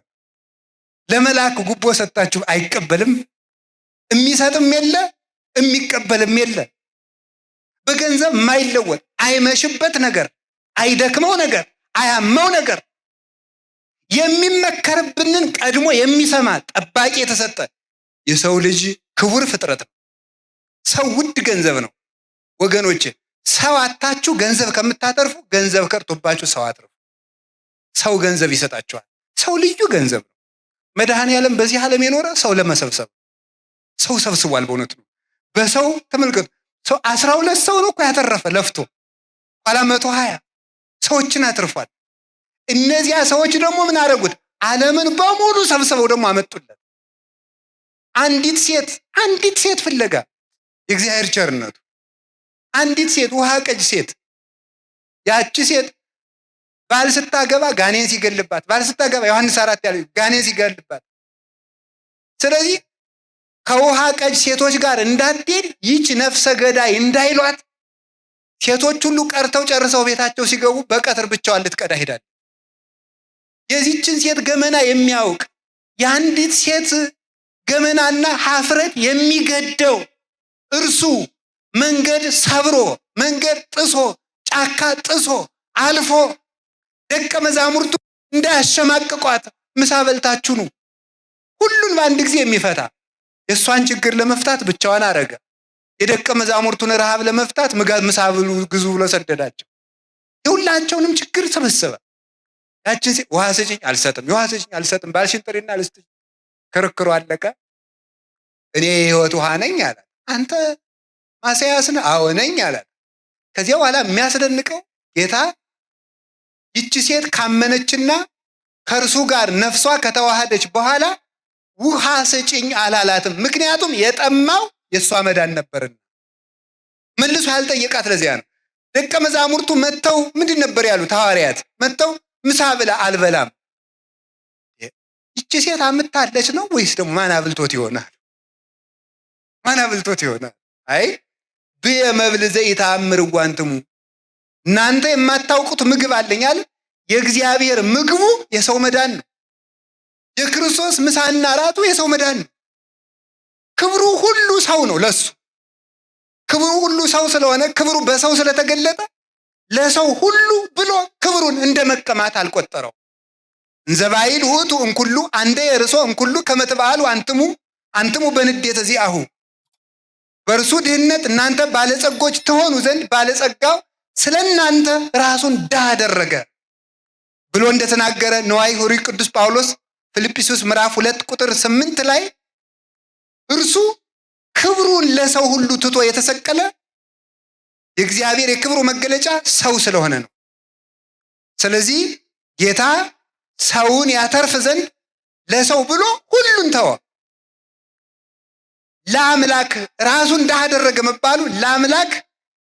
ለመልአክ ጉቦ ሰጣችሁ፣ አይቀበልም። የሚሰጥም የለ የሚቀበልም የለ። በገንዘብ የማይለወጥ አይመሽበት ነገር፣ አይደክመው ነገር፣ አያመው ነገር፣ የሚመከርብንን ቀድሞ የሚሰማ ጠባቂ የተሰጠ የሰው ልጅ ክቡር ፍጥረት ነው። ሰው ውድ ገንዘብ ነው ወገኖች። ሰው አታችሁ ገንዘብ ከምታተርፉ ገንዘብ ከርቶባችሁ ሰው አትርፉ። ሰው ገንዘብ ይሰጣችኋል። ሰው ልዩ ገንዘብ ነው። መድኃኔዓለም በዚህ ዓለም የኖረ ሰው ለመሰብሰብ ሰው ሰብስቧል። በእውነቱ ነው። በሰው ተመልከቱ። ሰው 12 ሰው ነው እኮ ያተረፈ ለፍቶ፣ ኋላ 120 ሰዎችን አትርፏል። እነዚያ ሰዎች ደግሞ ምን አደረጉት? ዓለምን በሙሉ ሰብስበው ደግሞ አመጡለት። አንዲት ሴት ፍለጋ የእግዚአብሔር ቸርነቱ። አንዲት ሴት ውሃ ቀጅ ሴት። ያቺ ሴት ባል ስታገባ ጋኔን ሲገልባት፣ ባል ስታገባ ዮሐንስ 4 ያለ ጋኔን ሲገልባት፣ ስለዚህ ከውሃ ቀጅ ሴቶች ጋር እንዳትሄድ ይች ነፍሰ ገዳይ እንዳይሏት ሴቶች ሁሉ ቀርተው ጨርሰው ቤታቸው ሲገቡ በቀትር ብቻዋን ልትቀዳ ሄዳለች። የዚችን ሴት ገመና የሚያውቅ የአንዲት ሴት ገመናና ሀፍረት የሚገደው እርሱ መንገድ ሰብሮ መንገድ ጥሶ ጫካ ጥሶ አልፎ ደቀ መዛሙርቱ እንዳያሸማቅቋት ምሳ በልታችሁ ነው። ሁሉን በአንድ ጊዜ የሚፈታ የእሷን ችግር ለመፍታት ብቻዋን አረገ። የደቀ መዛሙርቱን ረሃብ ለመፍታት ምሳ ብሉ ግዙ ብሎ ሰደዳቸው። የሁላቸውንም ችግር ሰበሰበ። ያችን ውሃ ስጭኝ አልሰጥም፣ ውሃ ስጭኝ አልሰጥም፣ ባልሽን ጥሪና ልስጥሽ። ክርክሩ አለቀ። እኔ የህይወት ውሃ ነኝ አላት። አንተ ማስያስ ነህ? አዎ ነኝ አላት። ከዚያ በኋላ የሚያስደንቀው ጌታ ይቺ ሴት ካመነችና ከእርሱ ጋር ነፍሷ ከተዋሃደች በኋላ ውሃ ስጭኝ አላላትም። ምክንያቱም የጠማው የእሷ መዳን ነበርና። መልሶ ያልጠየቃት ለዚያ ነው። ደቀ መዛሙርቱ መጥተው ምንድን ነበር ያሉት? ሐዋርያት መጥተው ምሳ ብላ አልበላም። ይቺ ሴት አምታለች ነው ወይስ ደግሞ ማን አብልቶት ይሆናል? ማን አብልቶት ይሆናል? አይ ብየ መብል ዘኢተአምር ዋንትሙ፣ እናንተ የማታውቁት ምግብ አለኝ አለ። የእግዚአብሔር ምግቡ የሰው መዳን ነው። የክርስቶስ ምሳና እራቱ የሰው መዳን ነው። ክብሩ ሁሉ ሰው ነው። ለሱ ክብሩ ሁሉ ሰው ስለሆነ ክብሩ በሰው ስለተገለጠ ለሰው ሁሉ ብሎ ክብሩን እንደ መቀማት አልቆጠረው። እንዘባይል ውእቱ እንኩሉ አንደ የርሶ እንኩሉ ከመትበአሉ አንትሙ በንዴተ ዚአሁ፣ በእርሱ ድህነት እናንተ ባለጸጎች ትሆኑ ዘንድ ባለጸጋው ስለ እናንተ ራሱን ድሃ አደረገ ብሎ እንደተናገረ ነዋይ ሑሩይ ቅዱስ ጳውሎስ ፊልጵስዩስ ምዕራፍ 2 ቁጥር 8 ላይ እርሱ ክብሩን ለሰው ሁሉ ትቶ የተሰቀለ የእግዚአብሔር የክብሩ መገለጫ ሰው ስለሆነ ነው። ስለዚህ ጌታ ሰውን ያተርፍ ዘንድ ለሰው ብሎ ሁሉን ተወ። ለአምላክ ራሱን ድሃ አደረገ መባሉ ለአምላክ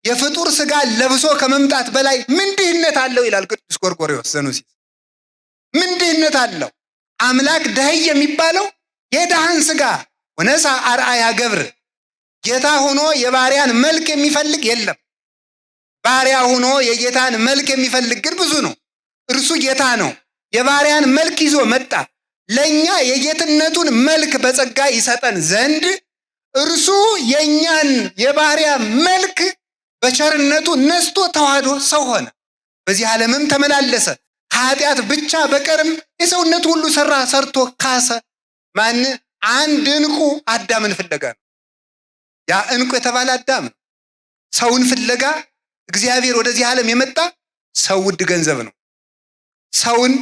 የፍጡር ስጋ ለብሶ ከመምጣት በላይ ምን ድህነት አለው ይላል ቅዱስ ጎርጎርዮስ ዘኑሲስ። ምን ድህነት አለው? አምላክ ደህይ የሚባለው የድሃን ስጋ ወነሳ አርአያ ገብር፣ ጌታ ሆኖ የባሪያን መልክ የሚፈልግ የለም። ባሪያ ሆኖ የጌታን መልክ የሚፈልግ ግን ብዙ ነው። እርሱ ጌታ ነው። የባሪያን መልክ ይዞ መጣ። ለእኛ የጌትነቱን መልክ በጸጋ ይሰጠን ዘንድ እርሱ የእኛን የባሪያ መልክ በቸርነቱ ነስቶ ተዋህዶ ሰው ሆነ። በዚህ ዓለምም ተመላለሰ። ኃጢአት ብቻ በቀርም የሰውነቱ ሁሉ ሰርቶ ካሰ። ማን? አንድ ዕንቁ አዳምን ፍለጋ ነው። ያ ዕንቁ የተባለ አዳም ነው። ሰውን ፍለጋ እግዚአብሔር ወደዚህ ዓለም የመጣ ሰው ውድ ገንዘብ ነው። ሰውን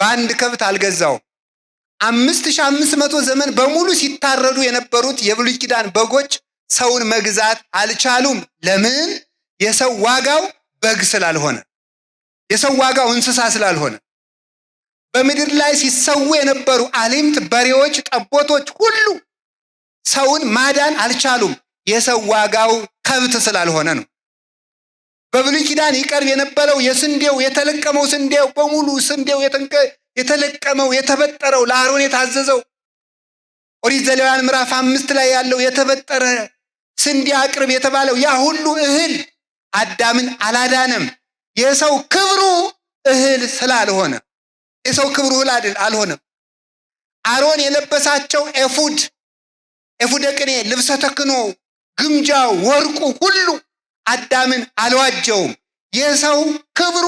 በአንድ ከብት አልገዛውም። 5500 ዘመን በሙሉ ሲታረዱ የነበሩት የብሉይ ኪዳን በጎች ሰውን መግዛት አልቻሉም። ለምን? የሰው ዋጋው በግ ስላልሆነ፣ የሰው ዋጋው እንስሳ ስላልሆነ። በምድር ላይ ሲሰዉ የነበሩ አሊምት፣ በሬዎች፣ ጠቦቶች ሁሉ ሰውን ማዳን አልቻሉም። የሰው ዋጋው ከብት ስላልሆነ ነው። በብሉይ ኪዳን ይቀርብ የነበረው የስንዴው የተለቀመው ስንዴው በሙሉ ስንዴው የተለቀመው የተበጠረው ለአሮን የታዘዘው ኦሪት ዘሌዋውያን ምዕራፍ 5 ላይ ያለው የተበጠረ ስንዴ አቅርብ የተባለው ያ ሁሉ እህል አዳምን አላዳነም። የሰው ክብሩ እህል ስላልሆነ፣ የሰው ክብሩ እህል አልሆነም። አሮን የለበሳቸው ኤፉደ ቅኔ፣ ልብሰ ተክህኖ፣ ግምጃው፣ ወርቁ ሁሉ አዳምን አልዋጀውም። የሰው ክብሩ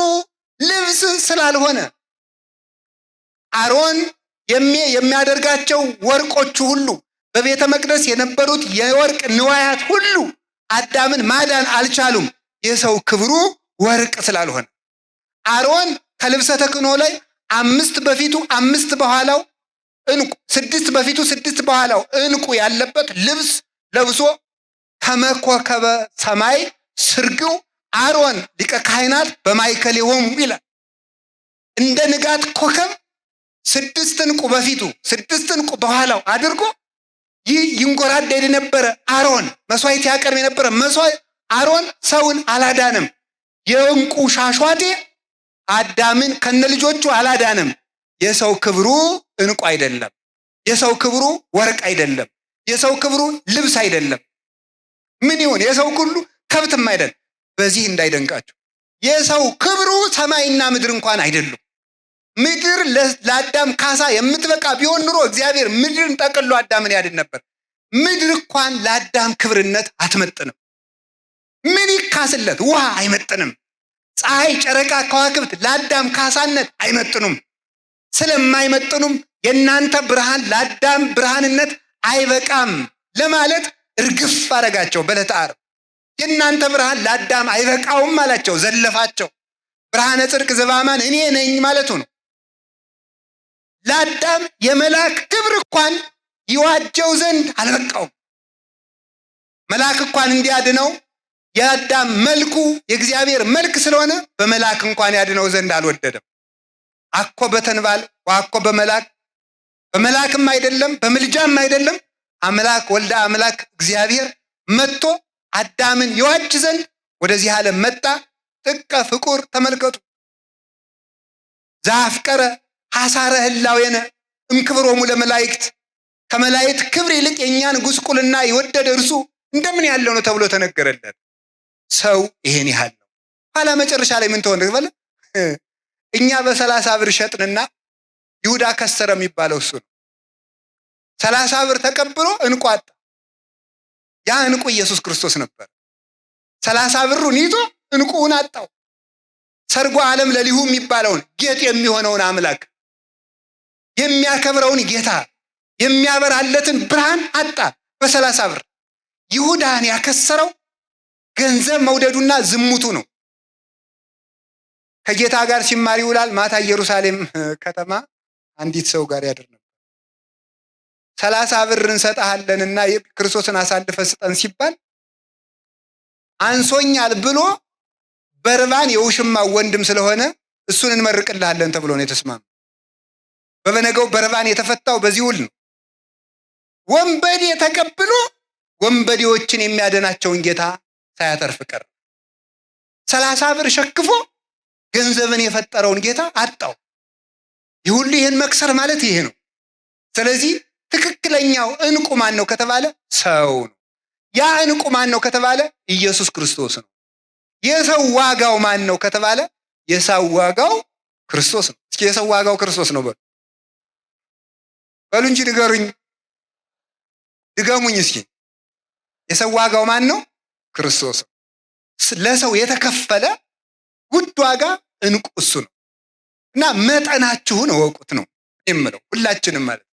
ልብስ ስላልሆነ አሮን የሚያደርጋቸው ወርቆቹ ሁሉ በቤተ መቅደስ የነበሩት የወርቅ ንዋያት ሁሉ አዳምን ማዳን አልቻሉም። የሰው ክብሩ ወርቅ ስላልሆነ አሮን ከልብሰ ተክህኖ ላይ 5 በፊቱ 5 በኋላው ዕንቁ፣ 6 በፊቱ 6 በኋላው ዕንቁ ያለበት ልብስ ለብሶ ከመኮከበ ሰማይ ስርግው አሮን ሊቀ ካህናት በማእከሌሆሙ ይላል። እንደ ንጋት ኮከብ 6 ዕንቁ በፊቱ 6 ዕንቁ በኋላው አድርጎ ይህ ይንጎራደድ የነበረ አሮን መስዋዕት ያቀርብ የነበረ መስዋዕት አሮን ሰውን አላዳንም። የዕንቁ ሻሿቴ አዳምን ከነልጆቹ አላዳንም። የሰው ክብሩ ዕንቁ አይደለም። የሰው ክብሩ ወርቅ አይደለም። የሰው ክብሩ ልብስ አይደለም። ምን ይሁን? የሰው ሁሉ ከብትም አይደለም። በዚህ እንዳይደንቃቸው የሰው ክብሩ ሰማይና ምድር እንኳን አይደሉም። ምድር ለአዳም ካሳ የምትበቃ ቢሆን ኑሮ እግዚአብሔር ምድርን ጠቅሎ አዳምን ያድን ነበር። ምድር እንኳን ለአዳም ክብርነት አትመጥንም። ምን ይካስለት? ውሃ አይመጥንም። ፀሐይ፣ ጨረቃ፣ ከዋክብት ለአዳም ካሳነት አይመጥኑም። ስለማይመጥኑም የእናንተ ብርሃን ለአዳም ብርሃንነት አይበቃም ለማለት እርግፍ አረጋቸው። በዕለተ ዓርብ የእናንተ ብርሃን ለአዳም አይበቃውም አላቸው፣ ዘለፋቸው። ብርሃነ ጽድቅ ዘበአማን እኔ ነኝ ማለቱ ነው። ለአዳም የመልአክ ክብር እንኳን ይዋጀው ዘንድ አልበቃውም። መልአክ እንኳን እንዲያድነው የአዳም መልኩ የእግዚአብሔር መልክ ስለሆነ በመልአክ እንኳን ያድነው ዘንድ አልወደደም። አኮ በተንባል ወአኮ በመልአክ፣ በመልአክም አይደለም በምልጃም አይደለም፣ አምላክ ወልደ አምላክ እግዚአብሔር መጥቶ አዳምን ይዋጅ ዘንድ ወደዚህ ዓለም መጣ። ጥቀ ፍቁር ተመልከቱ። ዘአፍቀረ ሐሳረ ህላዌነ እምክብሮሙ ለመላእክት፣ ከመላእክት ክብር ይልቅ የእኛን ጉስቁልና የወደደ እርሱ እንደምን ያለው ነው ተብሎ ተነገረለት። ሰው ይሄን ያህል ነው። ኋላ መጨረሻ ላይ ምን ተሆነ ተባለ? እኛ በ30 ብር ሸጥንና ይሁዳ ከሰረ የሚባለው እሱ ነው። 30 ብር ተቀብሎ እንቁ አጣ። ያ እንቁ ኢየሱስ ክርስቶስ ነበር። 30 ብሩን ይዞ እንቁውን አጣው። ሰርጎ ዓለም ለሊሁ የሚባለውን ጌጥ የሚሆነውን አምላክ የሚያከብረውን ጌታ የሚያበራለትን ብርሃን አጣ በ30 ብር። ይሁዳን ያከሰረው ገንዘብ መውደዱና ዝሙቱ ነው። ከጌታ ጋር ሲማር ይውላል። ማታ ኢየሩሳሌም ከተማ አንዲት ሰው ጋር ያድር ነበር። 30 ብር እንሰጣለንና ክርስቶስን አሳልፈ ስጠን ሲባል አንሶኛል ብሎ በርባን የውሽማው ወንድም ስለሆነ እሱን እንመርቅልሃለን ተብሎ ነው የተስማማ። በበነገው በርባን የተፈታው በዚህ ውል ነው። ወንበዴ ተቀብሎ ወንበዴዎችን የሚያደናቸውን ጌታ ሳያተርፍ ቀረ። 30 ብር ሸክፎ ገንዘብን የፈጠረውን ጌታ አጣው። ይሁሉ ይህን መክሰር ማለት ይሄ ነው። ስለዚህ ትክክለኛው እንቁ ማን ነው ከተባለ ሰው ነው። ያ እንቁ ማን ነው ከተባለ ኢየሱስ ክርስቶስ ነው። የሰው ዋጋው ማን ነው ከተባለ የሰው ዋጋው ክርስቶስ ነው። እስኪ የሰው ዋጋው ክርስቶስ ነው በሉ እንጂ ንገሩኝ፣ ድገሙኝ እስኪ። የሰው ዋጋው ማን ነው? ክርስቶስ ነው። ለሰው የተከፈለ ውድ ዋጋ እንቁ እሱ ነው። እና መጠናችሁን እወቁት ነው የምለው፣ ሁላችንም ማለት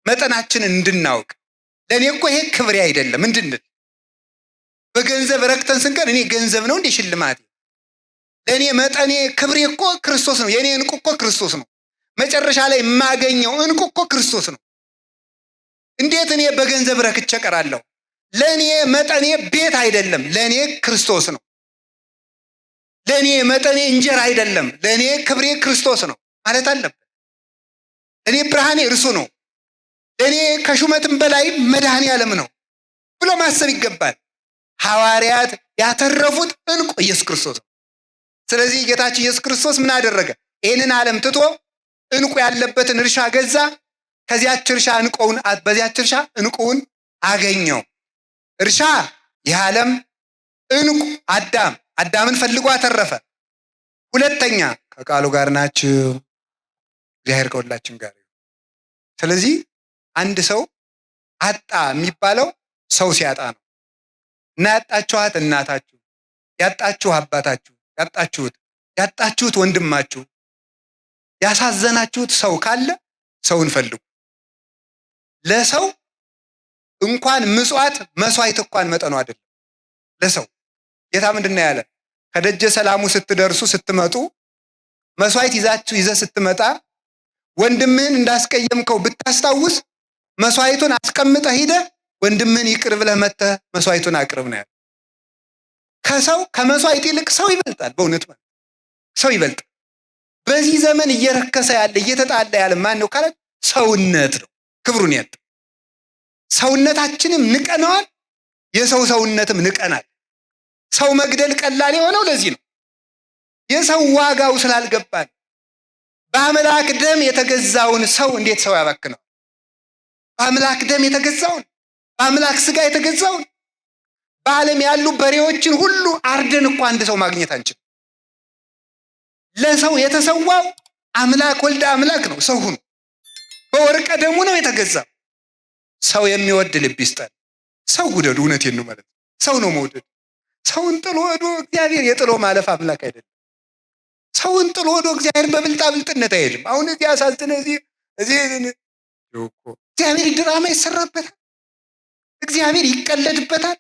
መጠናችንን እንድናውቅ። ለእኔ እኮ ይሄ ክብሬ አይደለም እንድንል። በገንዘብ ረክተን ስንቀር እኔ ገንዘብ ነው እንዴ ሽልማቴ? ለእኔ መጠኔ ክብሬ እኮ ክርስቶስ ነው። የእኔ እንቁ እኮ ክርስቶስ ነው። መጨረሻ ላይ የማገኘው እንቁ እኮ ክርስቶስ ነው። እንዴት እኔ በገንዘብ ረክቼ ቀራለሁ? ለእኔ መጠኔ ቤት አይደለም፣ ለእኔ ክርስቶስ ነው። ለእኔ መጠኔ እንጀራ አይደለም፣ ለእኔ ክብሬ ክርስቶስ ነው ማለት አለበት። ለእኔ ብርሃኔ እርሱ ነው። ለእኔ ከሹመትም በላይ መድኃኔ ዓለም ነው ብሎ ማሰብ ይገባል። ሐዋርያት ያተረፉት እንቁ ኢየሱስ ክርስቶስ ነው። ስለዚህ ጌታችን ኢየሱስ ክርስቶስ ምን አደረገ? ይህንን ዓለም ትቶ እንቁ ያለበትን እርሻ ገዛ። በዚያች እርሻ እንቁውን አገኘው። እርሻ ይህ ዓለም፣ እንቁ አዳምን ፈልጎ አተረፈ። ሁለተኛ ከቃሉ ጋር ናችሁ፣ እግዚአብሔር ከሁላችን ጋር። ስለዚህ አንድ ሰው አጣ የሚባለው ሰው ሲያጣ ነው። እና ያጣችኋት እናታችሁ፣ ያጣችሁ አባታችሁ፣ ያጣችሁት ወንድማችሁ፣ ያሳዘናችሁት ሰው ካለ ሰውን ፈልጉ። ለሰው እንኳን ምጽዋት መስዋዕት እንኳን መጠኑ አይደለም። ለሰው ጌታ ምንድን ነው ያለ? ከደጀ ሰላሙ ስትመጡ መስዋዕት ይዘህ ስትመጣ ወንድምህን እንዳስቀየምከው ብታስታውስ መስዋዕቱን አስቀምጠህ ሂደህ ወንድምህን ይቅር ብለህ መተህ መስዋዕቱን አቅርብ ነው ያለ። ከመስዋዕት ይልቅ ሰው ይበልጣል። በእውነት ማለት ሰው ይበልጣል። በዚህ ዘመን እየረከሰ ያለ እየተጣላ ያለ ማን ነው ካለ ሰውነት ነው ክብሩን ያጣ። ሰውነታችንም ንቀነዋል፣ የሰው ሰውነትም ንቀናል። ሰው መግደል ቀላል የሆነው ለዚህ ነው። የሰው ዋጋው ስላልገባን። በአምላክ ደም የተገዛውን ሰው እንዴት ሰው ያባክነው? በአምላክ ደም የተገዛውን፣ በአምላክ ስጋ የተገዛውን በዓለም ያሉ በሬዎችን ሁሉ አርደን እኮ አንድ ሰው ማግኘት አንችልም። ለሰው የተሰዋው አምላክ ወልደ አምላክ ነው። ሰው ሁኑ በወርቀ ደሙ ነው የተገዛው። ሰው የሚወድ ልብ ይስጠን። ሰው ውደዱ። እውነቴን ነው ማለት ሰው ነው መውደድ። ሰውን ጥሎ ወዶ እግዚአብሔር የጥሎ ማለፍ አምላክ አይደለም። ሰውን ጥሎ ወደ እግዚአብሔር በብልጣብልጥነት አይሄድም። አሁን እዚህ አሳዝነ እዚህ እግዚአብሔር ድራማ ይሰራበታል። እግዚአብሔር ይቀለድበታል።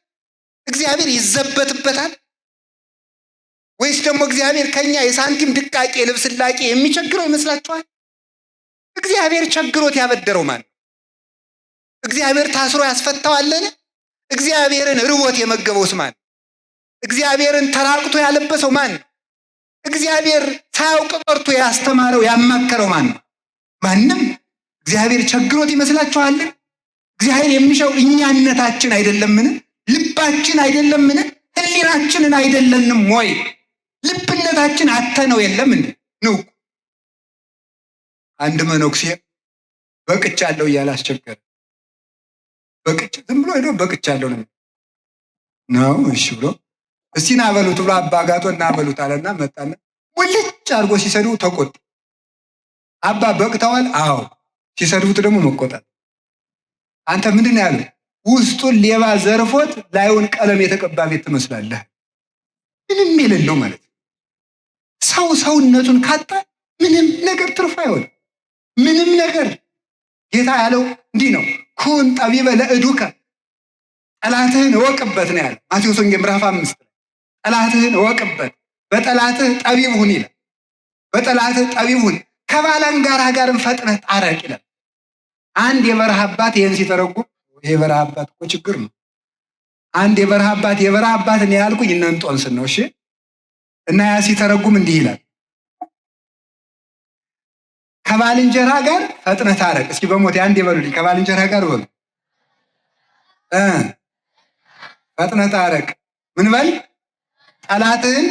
እግዚአብሔር ይዘበትበታል። ወይስ ደግሞ እግዚአብሔር ከኛ የሳንቲም ድቃቄ ልብስ ላቄ የሚቸግረው ይመስላችኋል? እግዚአብሔር ቸግሮት ያበደረው ማን? እግዚአብሔር ታስሮ ያስፈታዋለን? እግዚአብሔርን ርቦት የመገበውስ ማን? እግዚአብሔርን ተራቅቶ ያለበሰው ማን? እግዚአብሔር ሳያውቅ ቀርቶ ያስተማረው ያማከረው ማን? ማንም። እግዚአብሔር ቸግሮት ይመስላችኋል? እግዚአብሔር የሚሻው እኛነታችን አይደለምን? ልባችን አይደለምን? ህሊናችንን አይደለንም ወይ? ልብነታችን አተነው የለምን? ነው አንድ መነኩሴ በቅቻለሁ እያለ አስቸገረ። በቅቻ ዝም ብሎ ሄዶ በቅቻለሁ ነው። እሺ ብሎ እስቲ ና በሉት ብሎ አባጋቶ እና በሉት አለና መጣና ሙልጭ አድርጎ ሲሰድቡ ተቆጡ። አባ በቅተዋል? አዎ። ሲሰድቡት ደግሞ መቆጣት። አንተ ምንድን ነው ያለው? ውስጡን ሌባ ዘርፎት ላዩን ቀለም የተቀባ ቤት ትመስላለህ። ምንም የሌለው ማለት ነው። ሰው ሰውነቱን ካጣ ምንም ነገር ትርፍ አይሆንም። ምንም ነገር። ጌታ ያለው እንዲህ ነው፣ ኩን ጠቢበ ለእዱከ፣ ጠላትህን እወቅበት ነው ያለው ማቴዎስ ወንጌል ምዕራፍ 5 ላይ። ጠላትህን እወቅበት፣ በጠላትህ ጠቢብ ሁን ይላል። በጠላትህ ጠቢብ ሁን፣ ከባላንጋራ ጋርም ፈጥነህ ጣረቅ ይላል። አንድ የበረሃ አባት ይህን ሲተረጉም፣ የበረሃ አባት እኮ ችግር ነው። አንድ የበረሃ አባት እኔ ያልኩኝ እነ እንጦንስን ነው። እሺ። እና ያ ሲተረጉም እንዲህ ይላል፣ ከባልንጀራ ጋር ፈጥነህ ታረቅ። እስኪ በሞት አንድ የበሉልኝ፣ ከባልንጀራ ጋር በሉ ፈጥነህ ታረቅ። ምን በል? ጠላትህን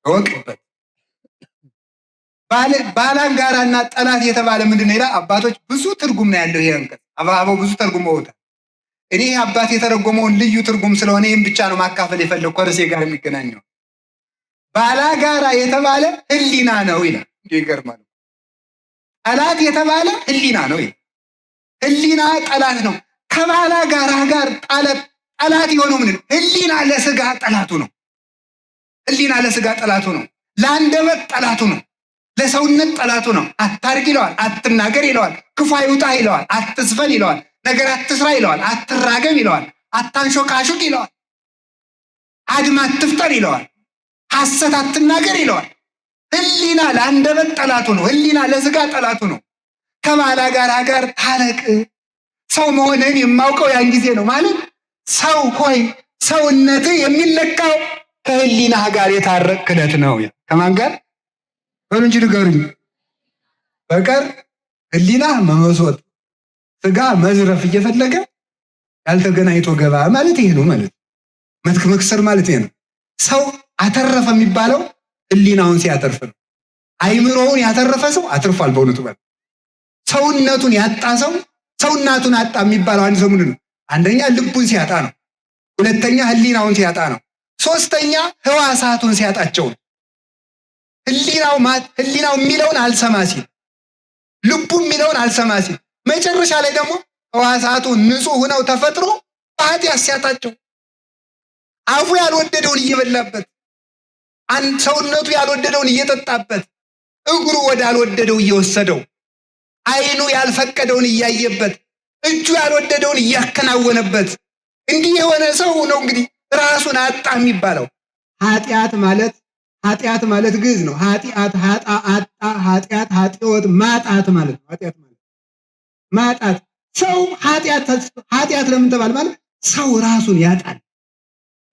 እወቅበት። ባላንጋራና ጠላት የተባለ ምንድን ነው ይላል? አባቶች ብዙ ትርጉም ነው ያለው። ይሄ አንቀጽ አባባው ብዙ ተርጉመውታል። እኔ አባት የተረጎመውን ልዩ ትርጉም ስለሆነ ይህም ብቻ ነው ማካፈል የፈለግኩ ከርዕሴ ጋር የሚገናኘው። ባላጋራ የተባለ ህሊና ነው ይላል። ይገርማል። ጠላት የተባለ ህሊና ነው ይላል። ህሊና ጠላት ነው። ከባላጋራ ጋር ጠላት የሆነው ምንድን ነው? ህሊና ለስጋ ጠላቱ ነው። ህሊና ለስጋ ጠላቱ ነው። ለአንደበት ጠላቱ ነው። ለሰውነት ጠላቱ ነው። አታርግ ይለዋል፣ አትናገር ይለዋል፣ ክፉ አይውጣ ይለዋል፣ አትዝፈን ይለዋል፣ ነገር አትስራ ይለዋል፣ አትራገም ይለዋል፣ አታንሾካሹቅ ይለዋል፣ አድማ አትፍጠር ይለዋል፣ ሐሰት አትናገር ይለዋል። ህሊና ለአንደበት ጠላቱ ነው። ህሊና ለስጋ ጠላቱ ነው። ከባላጋራ ጋር ታረቅ። ሰው መሆንህን የማውቀው ያን ጊዜ ነው ማለት ሰው ሆይ ሰውነትህ የሚለካው ከህሊናህ ጋር የታረቅክ ዕለት ነው። ከማን ጋር በሉ እንጂ ንገሩኝ። በቀር ህሊና መመስወጥ ስጋ መዝረፍ እየፈለገ ያልተገናኝቶ ገባ ማለት ይሄ ነው ማለት መክሰር ማለት ይሄ ነው። ሰው አተረፈ የሚባለው ህሊናውን ሲያተርፍ ነው። አይምሮውን ያተረፈ ሰው አትርፏል በእውነቱ ማለት። ሰውነቱን ያጣ ሰው ሰውነቱን አጣ የሚባለው አንድ ሰው ምንድን ነው? አንደኛ ልቡን ሲያጣ ነው። ሁለተኛ ህሊናውን ሲያጣ ነው። ሶስተኛ ህዋሳቱን ሲያጣቸው ነው። ህሊናው የሚለውን አልሰማ ሲል፣ ልቡ የሚለውን አልሰማ ሲል፣ መጨረሻ ላይ ደግሞ ህዋሳቱ ንጹህ ሆነው ተፈጥሮ በኃጢአት ሲያጣቸው፣ አፉ ያልወደደውን እየበላበት፣ ሰውነቱ ያልወደደውን እየጠጣበት፣ እግሩ ወዳልወደደው እየወሰደው፣ አይኑ ያልፈቀደውን እያየበት፣ እጁ ያልወደደውን እያከናወነበት፣ እንዲህ የሆነ ሰው ነው እንግዲህ ራሱን አጣ የሚባለው። ኃጢአት ማለት ግዕዝ ነው። ኃጢአት አጣ፣ ኃጢአት ኃጢወት ማጣት ማለት ነው። ኃጢአት ማለት ማጣት። ሰው ኃጢአት ለምን ተባለ ማለት ሰው ራሱን ያጣል።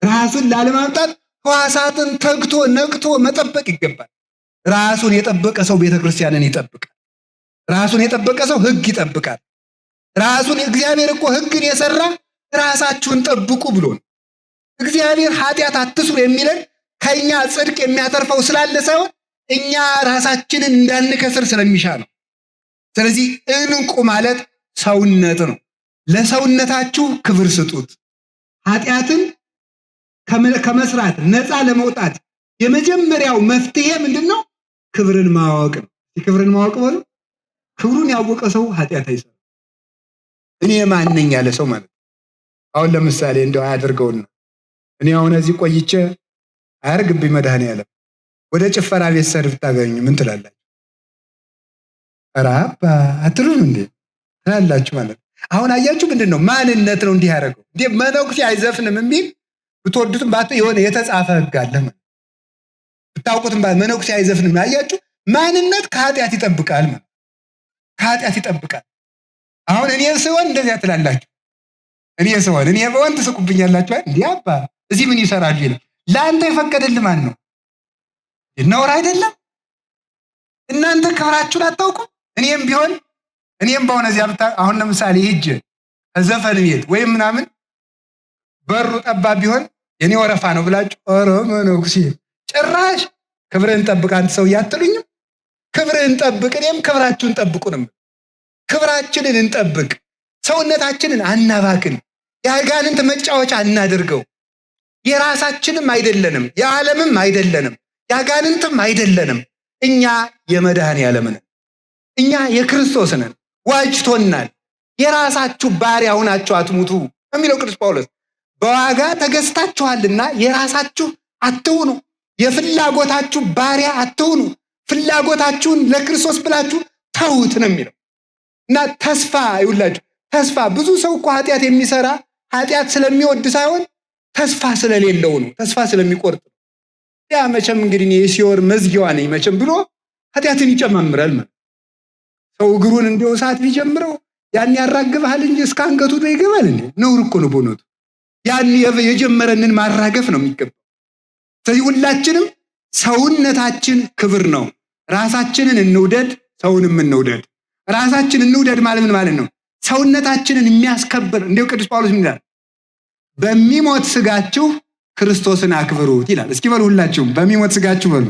ራሱን ላለማምጣት ሕዋሳትን ተግቶ ነቅቶ መጠበቅ ይገባል። ራሱን የጠበቀ ሰው ቤተክርስቲያንን ይጠብቃል። ራሱን የጠበቀ ሰው ሕግ ይጠብቃል። ራሱን እግዚአብሔር እኮ ሕግን የሰራ ራሳችሁን ጠብቁ ብሎ ነው። እግዚአብሔር ኃጢአት አትስሩ የሚለን ከኛ ጽድቅ የሚያተርፈው ስላለ ሳይሆን እኛ ራሳችንን እንዳንከስር ስለሚሻ ነው። ስለዚህ እንቁ ማለት ሰውነት ነው። ለሰውነታችሁ ክብር ስጡት። ኃጢአትን ከመስራት ነፃ ለመውጣት የመጀመሪያው መፍትሄ ምንድን ነው? ክብርን ማወቅ ነው። ክብርን ማወቅ በሉ። ክብሩን ያወቀ ሰው ኃጢአት አይሰራም። እኔ ማን ነኝ ያለ ሰው ማለት ነው። አሁን ለምሳሌ እንደው አያደርገውና እኔ አሁን እዚህ ቆይቼ አያርግብኝ መድኃኔዓለም ወደ ጭፈራ ቤት ሰድ ብታገኙ ምን ትላላችሁ? ኧረ አባ አትሉም እንዴ? ትላላችሁ ማለት ነው። አሁን አያችሁ ምንድን ነው ማንነት ነው እንዲህ ያደረገው። እንዴ መነኩሴ አይዘፍንም የሚል ብትወዱትም የሆነ የተጻፈ ሕግ አለ ማለት ብታውቁትም መነኩሴ አይዘፍንም። አያችሁ ማንነት ከኃጢአት ይጠብቃል ማለት ከኃጢአት ይጠብቃል። አሁን እኔ ስሆን እንደዚያ ትላላችሁ። እኔ ስሆን እኔ በሆን ትስቁብኛላችሁ። እንዲህ አባ እዚህ ምን ይሰራሉ ይላል። ለአንተ የፈቀደልህ ማን ነው? ነውር አይደለም? እናንተ ክብራችሁን አታውቁም? እኔም በሆነ እዚያ አሁን ለምሳሌ ሂጅ ከዘፈን ቤት ወይም ምናምን በሩ ጠባብ ቢሆን የኔ ወረፋ ነው ብላችሁ ኧረ መነኩሴ ጭራሽ ክብርህን ጠብቅ አንተ ሰው አትሉኝም? ክብርህን ጠብቅ። እኔም ክብራችሁን ጠብቁንም። ክብራችንን እንጠብቅ። ሰውነታችንን አናባክን። የአጋንንት መጫወቻ አናድርገው። የራሳችንም አይደለንም፣ የዓለምም አይደለንም፣ የአጋንንትም አይደለንም። እኛ የመድኃኔዓለም ነን። እኛ የክርስቶስ ነን። ዋጅቶናል። የራሳችሁ ባሪያ ሆናችሁ አትሙቱ የሚለው ቅዱስ ጳውሎስ። በዋጋ ተገዝታችኋልና የራሳችሁ አትሁኑ፣ የፍላጎታችሁ ባሪያ አትሁኑ። ፍላጎታችሁን ለክርስቶስ ብላችሁ ተዉት ነው የሚለው እና ተስፋ ይውላችሁ። ተስፋ ብዙ ሰው እኮ ኃጢአት የሚሰራ ኃጢአት ስለሚወድ ሳይሆን ተስፋ ስለሌለው ነው፣ ተስፋ ስለሚቆርጥ ነው። ያ መቼም እንግዲህ የሲኦል መዝጊያዋ ነኝ መቼም ብሎ ኃጢአትን ይጨማምራል ማለት ሰው እግሩን እንደው እሳት ቢጀምረው ያን ያራግብሃል እንጂ እስከ አንገቱ ነው ይገባል እንዴ? ነውር እኮ ነው በእውነቱ። ያን የጀመረንን ማራገፍ ነው የሚገባው። ስለዚህ ሁላችንም ሰውነታችን ክብር ነው። ራሳችንን እንውደድ፣ ሰውንም እንውደድ። ራሳችንን እንውደድ ማለት ምን ማለት ነው? ሰውነታችንን የሚያስከብር እንዲሁ ቅዱስ ጳውሎስ ምን ይላል? በሚሞት ስጋችሁ ክርስቶስን አክብሩት ይላል። እስኪ በሉ ሁላችሁም በሚሞት ስጋችሁ በሉ።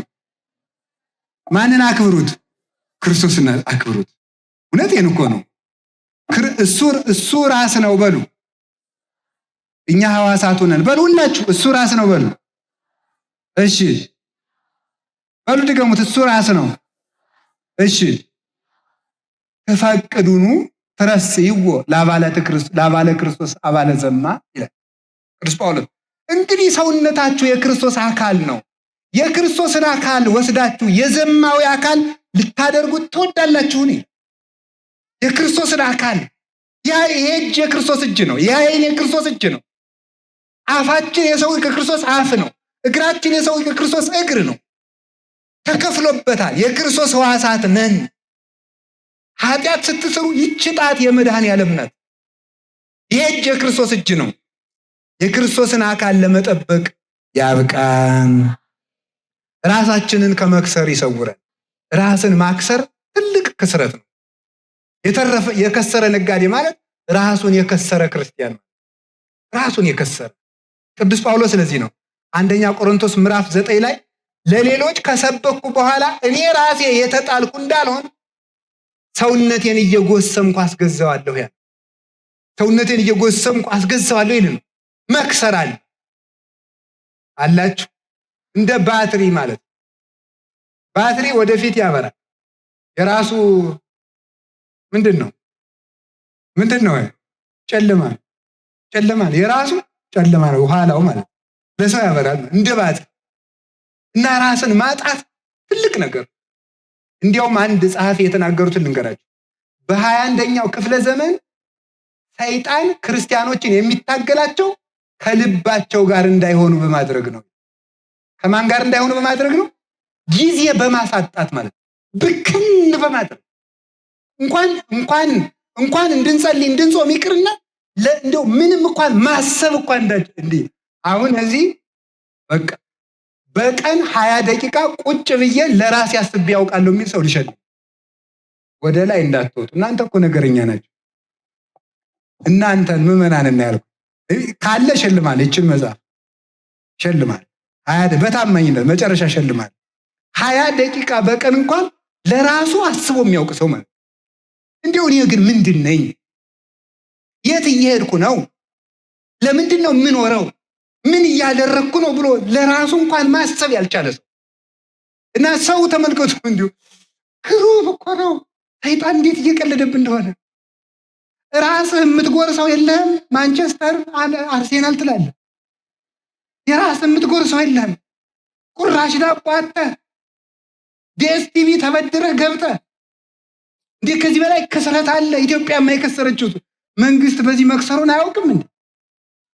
ማንን አክብሩት? ክርስቶስን አክብሩት። እውነቴን እኮ ነው። እሱ ራስ ነው በሉ። እኛ ሐዋሳቱ ነን በሉ ሁላችሁ። እሱ ራስ ነው በሉ። እሺ በሉ ድገሙት። እሱ ራስ ነው። እሺ ተፈቅዱኑ ትረስይዎ ለአባለ ክርስቶስ አባለ ዘማ ይላል ቅዱስ ጳውሎስ። እንግዲህ ሰውነታችሁ የክርስቶስ አካል ነው። የክርስቶስን አካል ወስዳችሁ የዘማዊ አካል ልታደርጉት ትወዳላችሁን? የክርስቶስን አካል ይሄ እጅ የክርስቶስ እጅ ነው። ይሄ የክርስቶስ እጅ ነው። አፋችን የሰው ከክርስቶስ አፍ ነው። እግራችን የሰው ከክርስቶስ እግር ነው። ተከፍሎበታል። የክርስቶስ ሕዋሳት ነን። ኃጢአት ስትሰሩ ይህች ጣት የመድኃኔዓለም ናት። ይሄ እጅ የክርስቶስ እጅ ነው። የክርስቶስን አካል ለመጠበቅ ያብቃን። ራሳችንን ከመክሰር ይሰውረን። ራስን ማክሰር ትልቅ ክስረት ነው። የከሰረ ነጋዴ ማለት ራሱን የከሰረ ክርስቲያን ነው። ራሱን የከሰረ ቅዱስ ጳውሎስ ስለዚህ ነው አንደኛ ቆሮንቶስ ምዕራፍ 9 ላይ ለሌሎች ከሰበኩ በኋላ እኔ ራሴ የተጣልኩ እንዳልሆን ሰውነቴን እየጎሰምኩ አስገዛዋለሁ። ያ ሰውነቴን እየጎሰምኩ አስገዛዋለሁ ይልን መክሰራል አላችሁ። እንደ ባትሪ ማለት ባትሪ ወደፊት ያበራል። የራሱ ምንድን ነው? ጨለማ የራሱ ጨለማ ነው። ኋላው ማለት ለሰው ያበራል እንደ ባትሪ እና ራስን ማጣት ትልቅ ነገር። እንዲያውም አንድ ጸሐፊ የተናገሩትን ልንገራችሁ። በ21ኛው ክፍለ ዘመን ሰይጣን ክርስቲያኖችን የሚታገላቸው ከልባቸው ጋር እንዳይሆኑ በማድረግ ነው። ከማን ጋር እንዳይሆኑ በማድረግ ነው? ጊዜ በማሳጣት ማለት ብክን በማድረግ እንኳን እንድንጸልይ እንድንጾም ይቅርና እንደው ምንም እንኳን ማሰብ እንኳን እንዲህ አሁን እዚህ በቃ በቀን 20 ደቂቃ ቁጭ ብዬ ለራሴ አስቤ ያውቃለሁ የሚል ሰው ልሸል ወደ ላይ እንዳትወጡ። እናንተ እኮ ነገረኛ ናቸው። እናንተን ምዕመናን ያልኩ ካለ ሸልማል። ይችን መጽሐፍ ሸልማል። በታማኝነት መጨረሻ ሸልማል። 20 ደቂቃ በቀን እንኳን ለራሱ አስቦ የሚያውቅ ሰው ማለት እንዲሁ እኔ ግን ምንድን ነኝ? የት እየሄድኩ ነው? ለምንድን ነው የምኖረው? ምን እያደረግኩ ነው ብሎ ለራሱ እንኳን ማሰብ ያልቻለ ሰው እና ሰው ተመልከቱ። እንዲሁ ግሩም እኮ ነው ሰይጣን እንዴት እየቀለደብን እንደሆነ። ራስህ የምትጎርሰው የለህም። ማንቸስተር አርሴናል ትላለህ። የራስህ የምትጎርሰው የለህም። ቁራሽ ዳቦ አጥተህ ዲኤስቲቪ ተበድረህ ገብተህ እንዴ ከዚህ በላይ ከስረት አለ? ኢትዮጵያ የማይከሰረችው መንግስት በዚህ መክሰሩን አያውቅም እንዴ?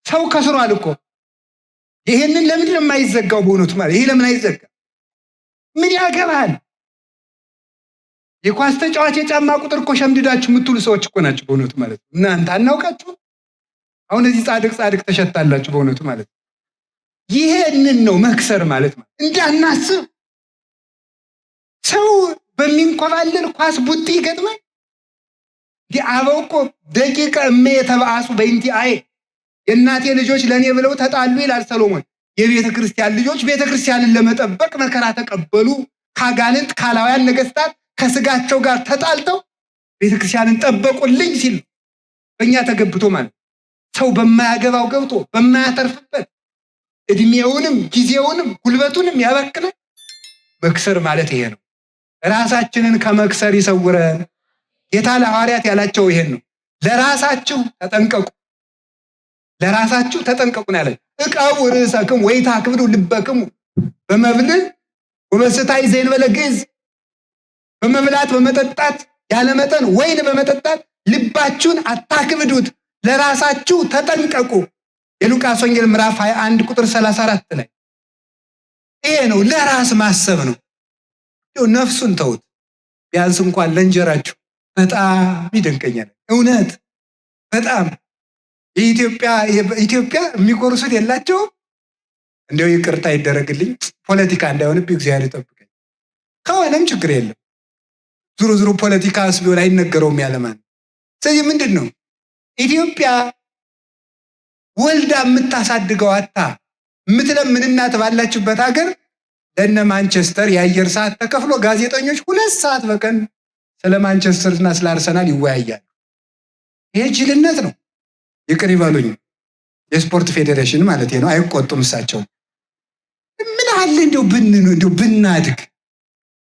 ሰው ከስሯል እኮ። ይሄንን ለምን የማይዘጋው? በእውነቱ ማለት ይሄ ለምን አይዘጋ? ምን ያገባል? የኳስ ተጫዋች የጫማ ቁጥር እኮ ሸምድዳችሁ የምትውሉ ሰዎች እኮ ናቸው በእውነቱ ማለት ነው። እናንተ አናውቃችሁ? አሁን እዚህ ጻድቅ ተሸታላችሁ በእውነቱ ማለት ነው። ይሄንን ነው መክሰር ማለት ነው። እንዳናስብ ሰው በሚንኮባለል ኳስ ቡጢ ይገጥማል። አበው እኮ ደቂቀ እመ የተባአሱ በእንቲ አይ የእናቴ ልጆች ለእኔ ብለው ተጣሉ ይላል ሰሎሞን። የቤተ ክርስቲያን ልጆች ቤተ ክርስቲያንን ለመጠበቅ መከራ ተቀበሉ። ካጋንንት ካላውያን ነገስታት ከስጋቸው ጋር ተጣልተው ቤተ ክርስቲያንን ጠበቁልኝ ሲል በእኛ ተገብቶ ማለት ሰው በማያገባው ገብቶ በማያተርፍበት እድሜውንም ጊዜውንም ጉልበቱንም ያበክናል። መክሰር ማለት ይሄ ነው። ራሳችንን ከመክሰር ይሰውረን። ጌታ ለሐዋርያት ያላቸው ይሄን ነው። ለራሳችሁ ተጠንቀቁ፣ ለራሳችሁ ተጠንቀቁ ነው ያለ። ዕቀቡ ርእሰክሙ ወኢታክብዱ ልበክሙ በመብል ወበስታይ ዘእንበለ ግዕዝ። በመብላት በመጠጣት ያለመጠን ወይን በመጠጣት ልባችሁን አታክብዱት፣ ለራሳችሁ ተጠንቀቁ። የሉቃስ ወንጌል ምዕራፍ 21 ቁጥር 34 ላይ ይሄ ነው። ለራስ ማሰብ ነው። ነፍሱን ተውት። ቢያንስ እንኳን ለእንጀራችሁ በጣም ይደንቀኛል። እውነት በጣም ኢትዮጵያ የሚቆርሱት የላቸው። እንደው ይቅርታ ይደረግልኝ፣ ፖለቲካ እንዳይሆንብኝ እግዚአብሔር ይጠብቀኝ። ከሆነም ችግር የለም። ዙሮ ፖለቲካስ ቢሆን አይነገረውም ያለማን። ስለዚህ ምንድን ነው ኢትዮጵያ ወልዳ የምታሳድገው አታ የምትለምን እናት ባላችበት ሀገር ለነ ማንቸስተር የአየር ሰዓት ተከፍሎ ጋዜጠኞች 2 ሰዓት በቀን ስለ ማንቸስተርና ስለ አርሰናል ይወያያሉ። ይሄ ጅልነት ነው። ይቅር ይበሉኝ፣ የስፖርት ፌዴሬሽን ማለት ነው። አይቆጡም እሳቸው። ምን አለ እንደው ብናድግ፣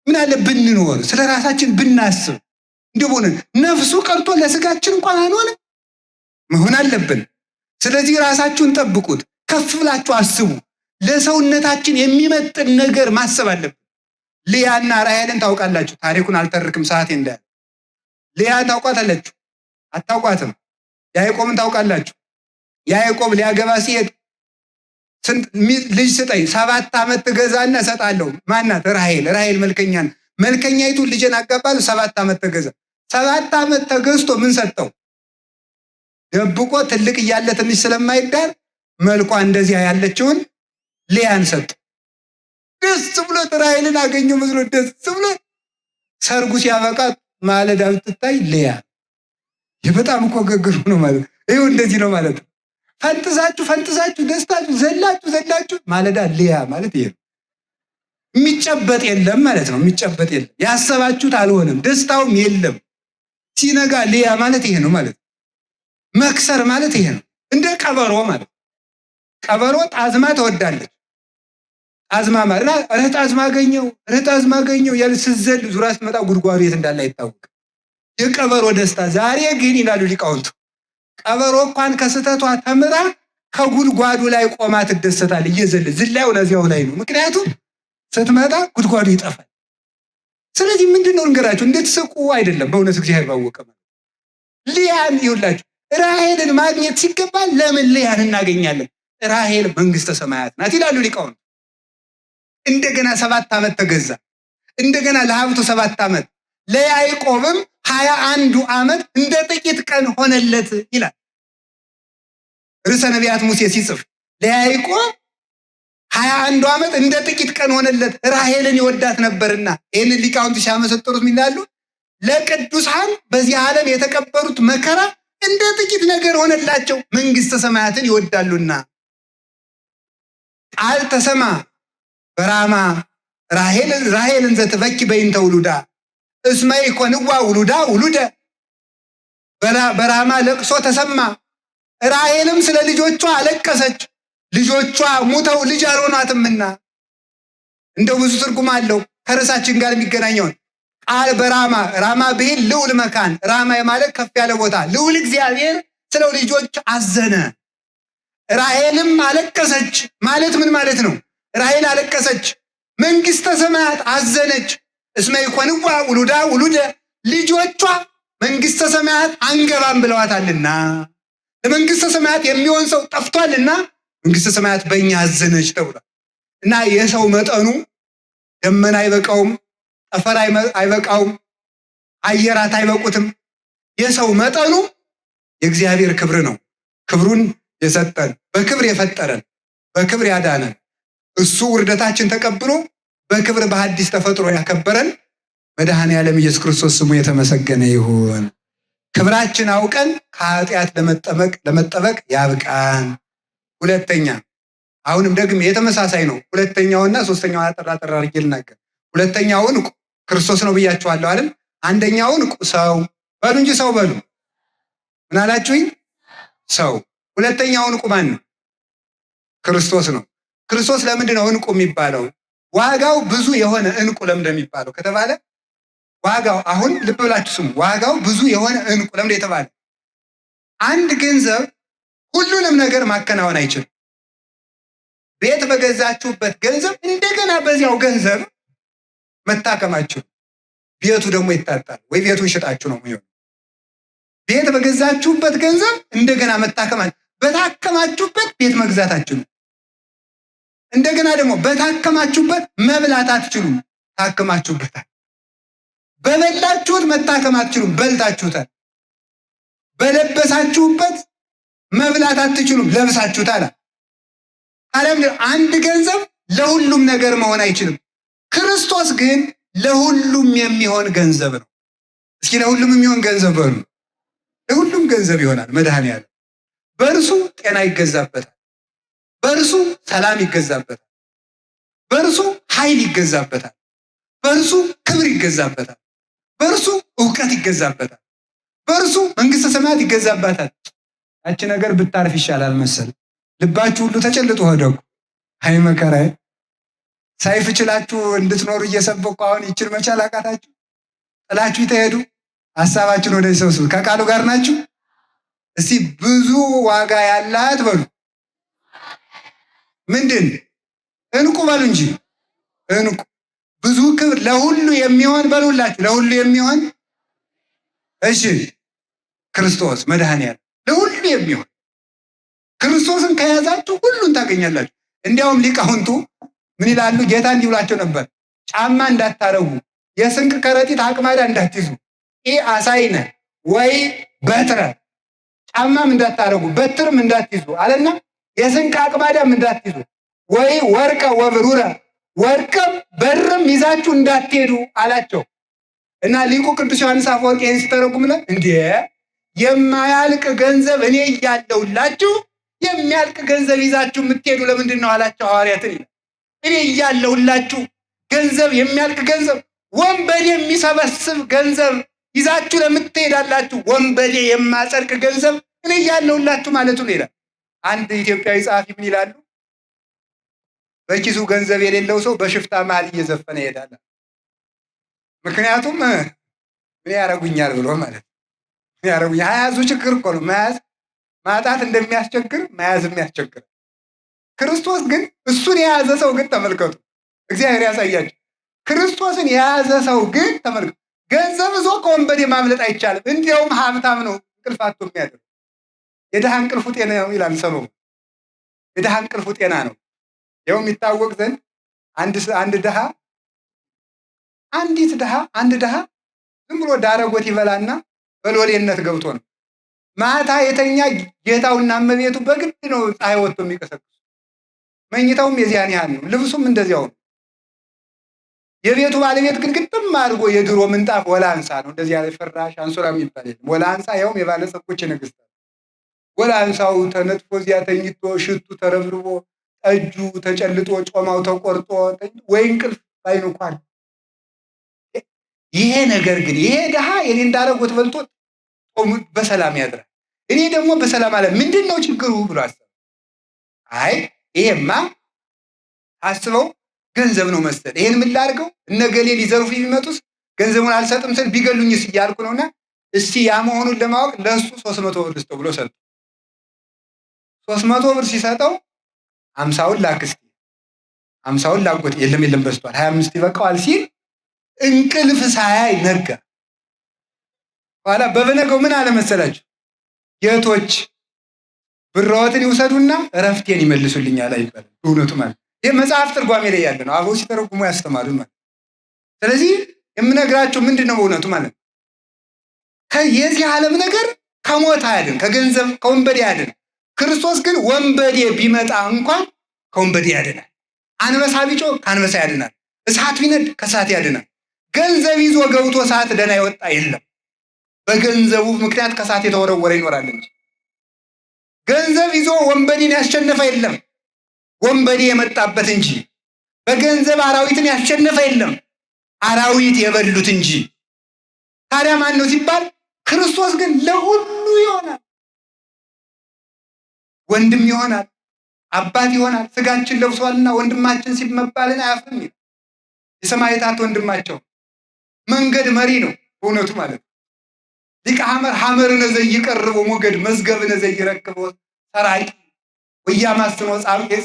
ምን አለ ብንኖር፣ ስለ ራሳችን ብናስብ። እንደው ነፍሱ ቀርቶ ለስጋችን እንኳን አንሆንም መሆን አለብን። ስለዚህ ራሳችሁን ጠብቁት፣ ከፍ ብላችሁ አስቡ። ለሰውነታችን የሚመጥን ነገር ማሰብ አለብን። ልያና ራሔልን ታውቃላችሁ። ታሪኩን አልተርክም ሰዓት እንዳለ። ልያ ታውቋታላችሁ? አታውቋትም? ያዕቆብን ታውቃላችሁ? ያዕቆብ ሊያገባ ሲሄድ ልጅ ስጠኝ 7 ዓመት ትገዛና እሰጣለሁ። ማናት? ራሔል መልከኛይቱ ልጅን አጋባለሁ 7 ዓመት ተገዛ። 7 ዓመት ተገዝቶ ምን ሰጠው? ደብቆ ትልቅ እያለ ትንሽ ስለማይዳር መልኳ እንደዚያ ያለችውን ልያን ሰጡ። ደስ ብሎት ራሔልን አገኘው መስሎ ደስ ብሎት ሰርጉ ሲያበቃ ማለዳ ብትታይ ልያ። በጣም እኮ ገግሩ ነው ማለት ይኸው እንደዚህ ነው ማለት ነው። ፈንጥዛችሁ ደስታችሁ ዘላችሁ ማለዳ ልያ ማለት ይሄ ነው። የሚጨበጥ የለም ማለት ነው። የሚጨበጥ የለም። ያሰባችሁት አልሆነም፣ ደስታውም የለም። ሲነጋ ልያ ማለት ይሄ ነው ማለት ነው። መክሰር ማለት ይሄ ነው። እንደ ቀበሮ ማለት ቀበሮ ጣዝማ ትወዳለች። ጣዝማ ማለት ጣዝማ አገኘው ያለ ስዘል ዙራ ስትመጣ ጉድጓዱ የት እንዳለ አይታወቅም። የቀበሮ ደስታ ዛሬ ግን ይላሉ ሊቃውንቱ፣ ቀበሮ እንኳን ከስተቷ ተምራ ከጉድጓዱ ላይ ቆማ ትደሰታል። ዝላዩ ለዚያው ላይ ነው። ምክንያቱም ስትመጣ ጉድጓዱ ይጠፋል። ስለዚህ ምንድነው እንገራችሁ፣ እንድትስቁ አይደለም። በእውነት እግዚአብሔር ባወቀ ማለት ልያን ይውላችሁ ራሔልን ማግኘት ሲገባ ለምን ልያን እናገኛለን? ራሔል መንግስተ ሰማያት ናት ይላሉ ሊቃውንት። እንደገና 7 ዓመት ተገዛ። እንደገና ለሀብቱ 7 ዓመት፣ ለያዕቆብም 21 ዓመት እንደ ጥቂት ቀን ሆነለት ይላል ርዕሰ ነቢያት ሙሴ ሲጽፍ። ለያዕቆብ 21 ዓመት እንደ ጥቂት ቀን ሆነለት፣ ራሔልን ይወዳት ነበርና። ይህንን ሊቃውንት ሲያመሰጥሩት ሚላሉ ለቅዱሳን በዚህ ዓለም የተቀበሉት መከራ እንደ ጥቂት ነገር ሆነላቸው፣ መንግስተ ሰማያትን ይወዳሉና። ቃል ተሰማ በራማ ራሔልን ዘትበኪ በይንተ ውሉዳ እስመ ኢኮንዋ ውሉደ። በራማ ለቅሶ ተሰማ፣ ራሔልም ስለ ልጆቿ አለቀሰች፣ ልጆቿ ሙተው ልጅ አልሆኗትምና። እንደው ብዙ ትርጉም አለው ከርዕሳችን ጋር የሚገናኘውን ቃል ራማ ብሂል ልዑል መካን። ራማ ማለት ከፍ ያለ ቦታ። ልዑል እግዚአብሔር ስለ ልጆች አዘነ። ራሔልም አለቀሰች ማለት ምን ማለት ነው? ራሔል አለቀሰች፣ መንግስተ ሰማያት አዘነች። እስመ ይኮንዋ ውሉዳ ውሉደ ልጆቿ መንግሥተ ሰማያት አንገባም ብለዋታልና ለመንግሥተ ሰማያት የሚሆን ሰው ጠፍቷልና መንግሥተ ሰማያት በእኛ አዘነች ተብሏል። እና የሰው መጠኑ ደመና አይበቃውም፣ ጠፈር አይበቃውም፣ አየራት አይበቁትም። የሰው መጠኑ የእግዚአብሔር ክብር ነው። ክብሩን የሰጠን በክብር የፈጠረን በክብር ያዳነን እሱ ውርደታችን ተቀብሎ በክብር በሐዲስ ተፈጥሮ ያከበረን መድኃኔ ዓለም ኢየሱስ ክርስቶስ ስሙ የተመሰገነ ይሁን። ክብራችን አውቀን ከኃጢአት ለመጠበቅ ያብቃን። ሁለተኛ አሁንም ደግሜ የተመሳሳይ ነው። ሁለተኛውና ሶስተኛው አጠር አድርጌ ልናገር። ሁለተኛውን ክርስቶስ ነው ብያችኋለሁ አይደል? አንደኛውን ሰው በሉ እንጂ ሰው በሉ። ምን አላችሁኝ? ሰው። ሁለተኛውን ማን ነው? ክርስቶስ ነው። ክርስቶስ ለምንድን ነው እንቁ የሚባለው? ዋጋው ብዙ የሆነ እንቁ ለምንድን ነው የሚባለው ከተባለ ዋጋው አሁን ልብ ብላችሁ ስሙ። ዋጋው ብዙ የሆነ እንቁ ለምንድን የተባለ? አንድ ገንዘብ ሁሉንም ነገር ማከናወን አይችልም። ቤት በገዛችሁበት ገንዘብ እንደገና በዚያው ገንዘብ መታከማችሁ፣ ቤቱ ደግሞ ይታጣል ወይ ቤቱን ሽጣችሁ ነው የሚሆነው። ቤት በገዛችሁበት ገንዘብ እንደገና መታከማችሁ፣ በታከማችሁበት ቤት መግዛታችሁ ነው። እንደገና ደግሞ በታከማችሁበት መብላት አትችሉም፣ ታከማችሁበታል። በበላችሁት መታከም አትችሉም፣ በልታችሁታል። በለበሳችሁበት መብላት አትችሉም፣ ለብሳችሁታል። ታዲያ አንድ ገንዘብ ለሁሉም ነገር መሆን አይችልም። ክርስቶስ ግን ለሁሉም የሚሆን ገንዘብ ነው። እስኪ ለሁሉም የሚሆን ገንዘብ በሉ። ለሁሉም ገንዘብ ይሆናል መድኃኔዓለም። በእርሱ ጤና ይገዛበታል፣ በእርሱ ሰላም ይገዛበታል፣ በእርሱ ኃይል ይገዛበታል፣ በእርሱ ክብር ይገዛበታል፣ በእርሱ እውቀት ይገዛበታል፣ በእርሱ መንግሥተ ሰማያት ይገዛበታል። ያቺ ነገር ብታርፍ ይሻላል መሰል። ልባችሁ ሁሉ ተጨልጦ ሆደኩ። አይ መከራዬ! ሰይፍ ችላችሁ እንድትኖሩ እየሰበኩ አሁን ይችል መቻል አቃታችሁ? ጥላችሁ ተሄዱ። ሐሳባችሁን ወደዚህ ሰብስቡ። ከቃሉ ጋር ናችሁ? እስቲ ብዙ ዋጋ ያላት በሉ። ምንድን? እንቁ በሉ እንጂ እንቁ። ብዙ ክብር ለሁሉ የሚሆን በሉላችሁ። ለሁሉ የሚሆን እሺ፣ ክርስቶስ መድኃኔዓለም ለሁሉ የሚሆን ክርስቶስን ከያዛችሁ ሁሉን ታገኛላችሁ። እንዲያውም ሊቃውንቱ ምን ይላሉ? ጌታ እንዲህ ብሏቸው ነበር፣ ጫማ እንዳታረጉ፣ የስንቅ ከረጢት አቅማዳ እንዳትይዙ፣ አሳይነ ወይ በትረ፣ ጫማም እንዳታረጉ በትርም እንዳትይዙ አለና የስንቅ አቅማዳም እንዳትይዙ፣ ወይ ወርቀ ወብሩረ፣ ወርቅም በርም ይዛችሁ እንዳትሄዱ አላቸው። እና ሊቁ ቅዱስ ዮሐንስ አፈወርቅ ይህን ሲተረጉምለት እንዴ የማያልቅ ገንዘብ እኔ እያለሁላችሁ የሚያልቅ ገንዘብ ይዛችሁ የምትሄዱ ለምንድን ነው አላቸው ሐዋርያትን። እኔ እያለሁላችሁ ገንዘብ የሚያልቅ ገንዘብ ወንበዴ የሚሰበስብ ገንዘብ ይዛችሁ ለምትሄዳላችሁ? ወንበዴ የማጸድቅ ገንዘብ እኔ እያለሁላችሁ ማለቱ ነው ይላል። አንድ ኢትዮጵያዊ ጸሐፊ ምን ይላሉ? በኪሱ ገንዘብ የሌለው ሰው በሽፍታ መሃል እየዘፈነ ይሄዳል። ምክንያቱም ምን ያረጉኛል ብሎ ማለት ነው። ምን ያረጉኛል? አያዙ ችግር እኮ ነው መያዝ። ማጣት እንደሚያስቸግር መያዝ የሚያስቸግር። ክርስቶስ ግን እሱን የያዘ ሰው ግን ተመልከቱ፣ እግዚአብሔር ያሳያችሁ። ክርስቶስን የያዘ ሰው ግን ተመልከቱ፣ ገንዘብ ይዞ ከወንበዴ ማምለጥ አይቻልም። እንዲያውም ሀብታም ነው እንቅልፍ አጥቶ የሚያድር። የድሃ እንቅልፉ ጤና ነው ይላል ሰሎሞን። የድሃ እንቅልፉ ጤና ነው። ይኸው የሚታወቅ ዘንድ አንድ ድሃ ዝም ብሎ ዳረጎት ይበላና በሎሌነት ገብቶ ነው ማታ የተኛ ጌታውና እመቤቱ በግድ ነው ፀሐይ ወጥቶ የሚቀሰቅሱ። መኝታውም የዚያን ያህል ነው፣ ልብሱም እንደዚያው ነው። የቤቱ ባለቤት ግን ግጥም አድርጎ የድሮ ምንጣፍ ወላንሳ ነው፣ እንደዚህ ያለ ፍራሽ አንሶላ የሚባል የለም። ወላንሳ ያውም የባለጸጎች ንግስት ወላንሳው ተነጥፎ እዚያ ተኝቶ ሽቱ ተረብርቦ ጠጁ ተጨልጦ ጮማው ተቆርጦ ወይ እንቅልፍ ባይኑ እንኳን። ይሄ ነገር ግን ይሄ ድሃ የኔ እንዳረጎት በልቶ በሰላም ያድራል፣ እኔ ደግሞ በሰላም አለ። ምንድን ነው ችግሩ ብሎ አሰበ። አይ ይሄማ አስበው ገንዘብ ነው መሰል፣ ይሄን ምን ላድርገው? እነገሌ ሊዘርፉ ቢመጡስ ገንዘቡን አልሰጥም ስል ቢገሉኝስ እያልኩ ነውና እስቲ ያ መሆኑን ለማወቅ ለሱ 300 ብር ስጠው ብሎ ሰጠው። 300 ብር ሲሰጠው 50ውን ላክስቲ 50ውን ላጎት የለም በስቷል 25 ይበቃዋል ሲል እንቅልፍ ሳያይ ነጋ። ኋላ በበነገው ምን አለ መሰላችሁ? ጌቶች ብራዎትን ይውሰዱና እረፍቴን ይመልሱልኛል አይባልም። እውነቱ ማለት ይህ መጽሐፍ ትርጓሜ ላይ ያለ ነው። አበው ሲተረጉሙ ያስተማሩን ማለት። ስለዚህ የምነግራቸው ምንድን ነው በእውነቱ ማለት የዚህ ዓለም ነገር ከሞት አያድን፣ ከገንዘብ ከወንበዴ ያድን። ክርስቶስ ግን ወንበዴ ቢመጣ እንኳን ከወንበዴ ያድናል። አንበሳ ቢጮህ ከአንበሳ ያድናል። እሳት ቢነድ ከእሳት ያድናል። ገንዘብ ይዞ ገብቶ እሳት ደህና የወጣ የለም። በገንዘቡ ምክንያት ከእሳት የተወረወረ ይኖራል እንጂ ገንዘብ ይዞ ወንበዴን ያሸነፈ የለም። ወንበዴ የመጣበት እንጂ በገንዘብ አራዊትን ያሸነፈ የለም። አራዊት የበሉት እንጂ። ታዲያ ማን ነው ሲባል ክርስቶስ ግን ለሁሉ ይሆናል። ወንድም ይሆናል፣ አባት ይሆናል። ስጋችን ለብሷልና ወንድማችን ሲመባልን አያፍርም። የሰማዕታት ወንድማቸው መንገድ መሪ ነው በእውነቱ ማለት ነው። ሊቀ ሐመር ሐመር ነዘይ ይቀርቦ ሞገድ መዝገብ ነዘይ ይረክቦ ሰራቂ ወያማስኖ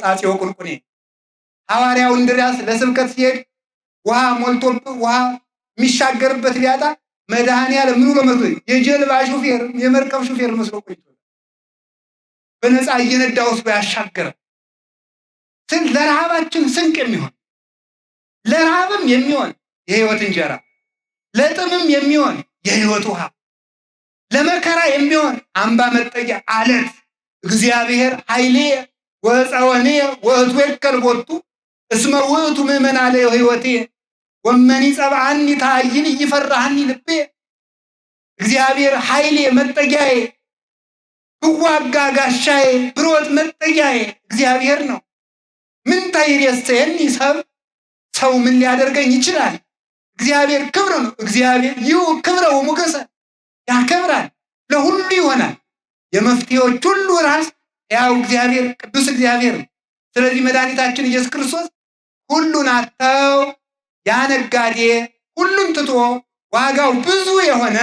ጻጼው ቁልቁኔ። ሐዋርያው እንድርያስ ለስብከት ሲሄድ ውሃ ሞልቶበት ውሃ የሚሻገርበት ሊያጣ መድኃኔዓለም ምኑ ለመስሎ የጀልባ ሹፌር የመርከብ ሹፌር መስሎ ቆይቶ በነፃ እየነዳ ወስዶ ያሻገረ ለረሃባችን ስንቅ የሚሆን ለረሃብም የሚሆን የሕይወት እንጀራ፣ ለጥምም የሚሆን የሕይወት ውሃ፣ ለመከራ የሚሆን አምባ መጠጊያ አለት እግዚአብሔር ኃይሌ ወፀወኔ ወእቱ የከልቦቱ እስመ ውእቱ ምእመናለ ሕይወቴ ወመኒ ጸብአኒ ታይን ይፈራሃኒ ልቤ። እግዚአብሔር ኃይሌ መጠጊያዬ፣ ብዋጋ ጋሻዬ፣ ብሮጥ መጠጊያዬ እግዚአብሔር ነው። ምን ታይሬሰየኒ ሰብ ሰው ምን ሊያደርገኝ ይችላል? እግዚአብሔር ክብር ነው። እግዚአብሔር ይሁ ክብረ ወሞገሰ ያከብራል፣ ለሁሉ ይሆናል። የመፍትሄዎች ሁሉ ራስ ያው እግዚአብሔር ቅዱስ እግዚአብሔር ነው። ስለዚህ መድኃኒታችን ኢየሱስ ክርስቶስ ሁሉን አጥተው ያ ነጋዴ ሁሉን ትቶ ዋጋው ብዙ የሆነ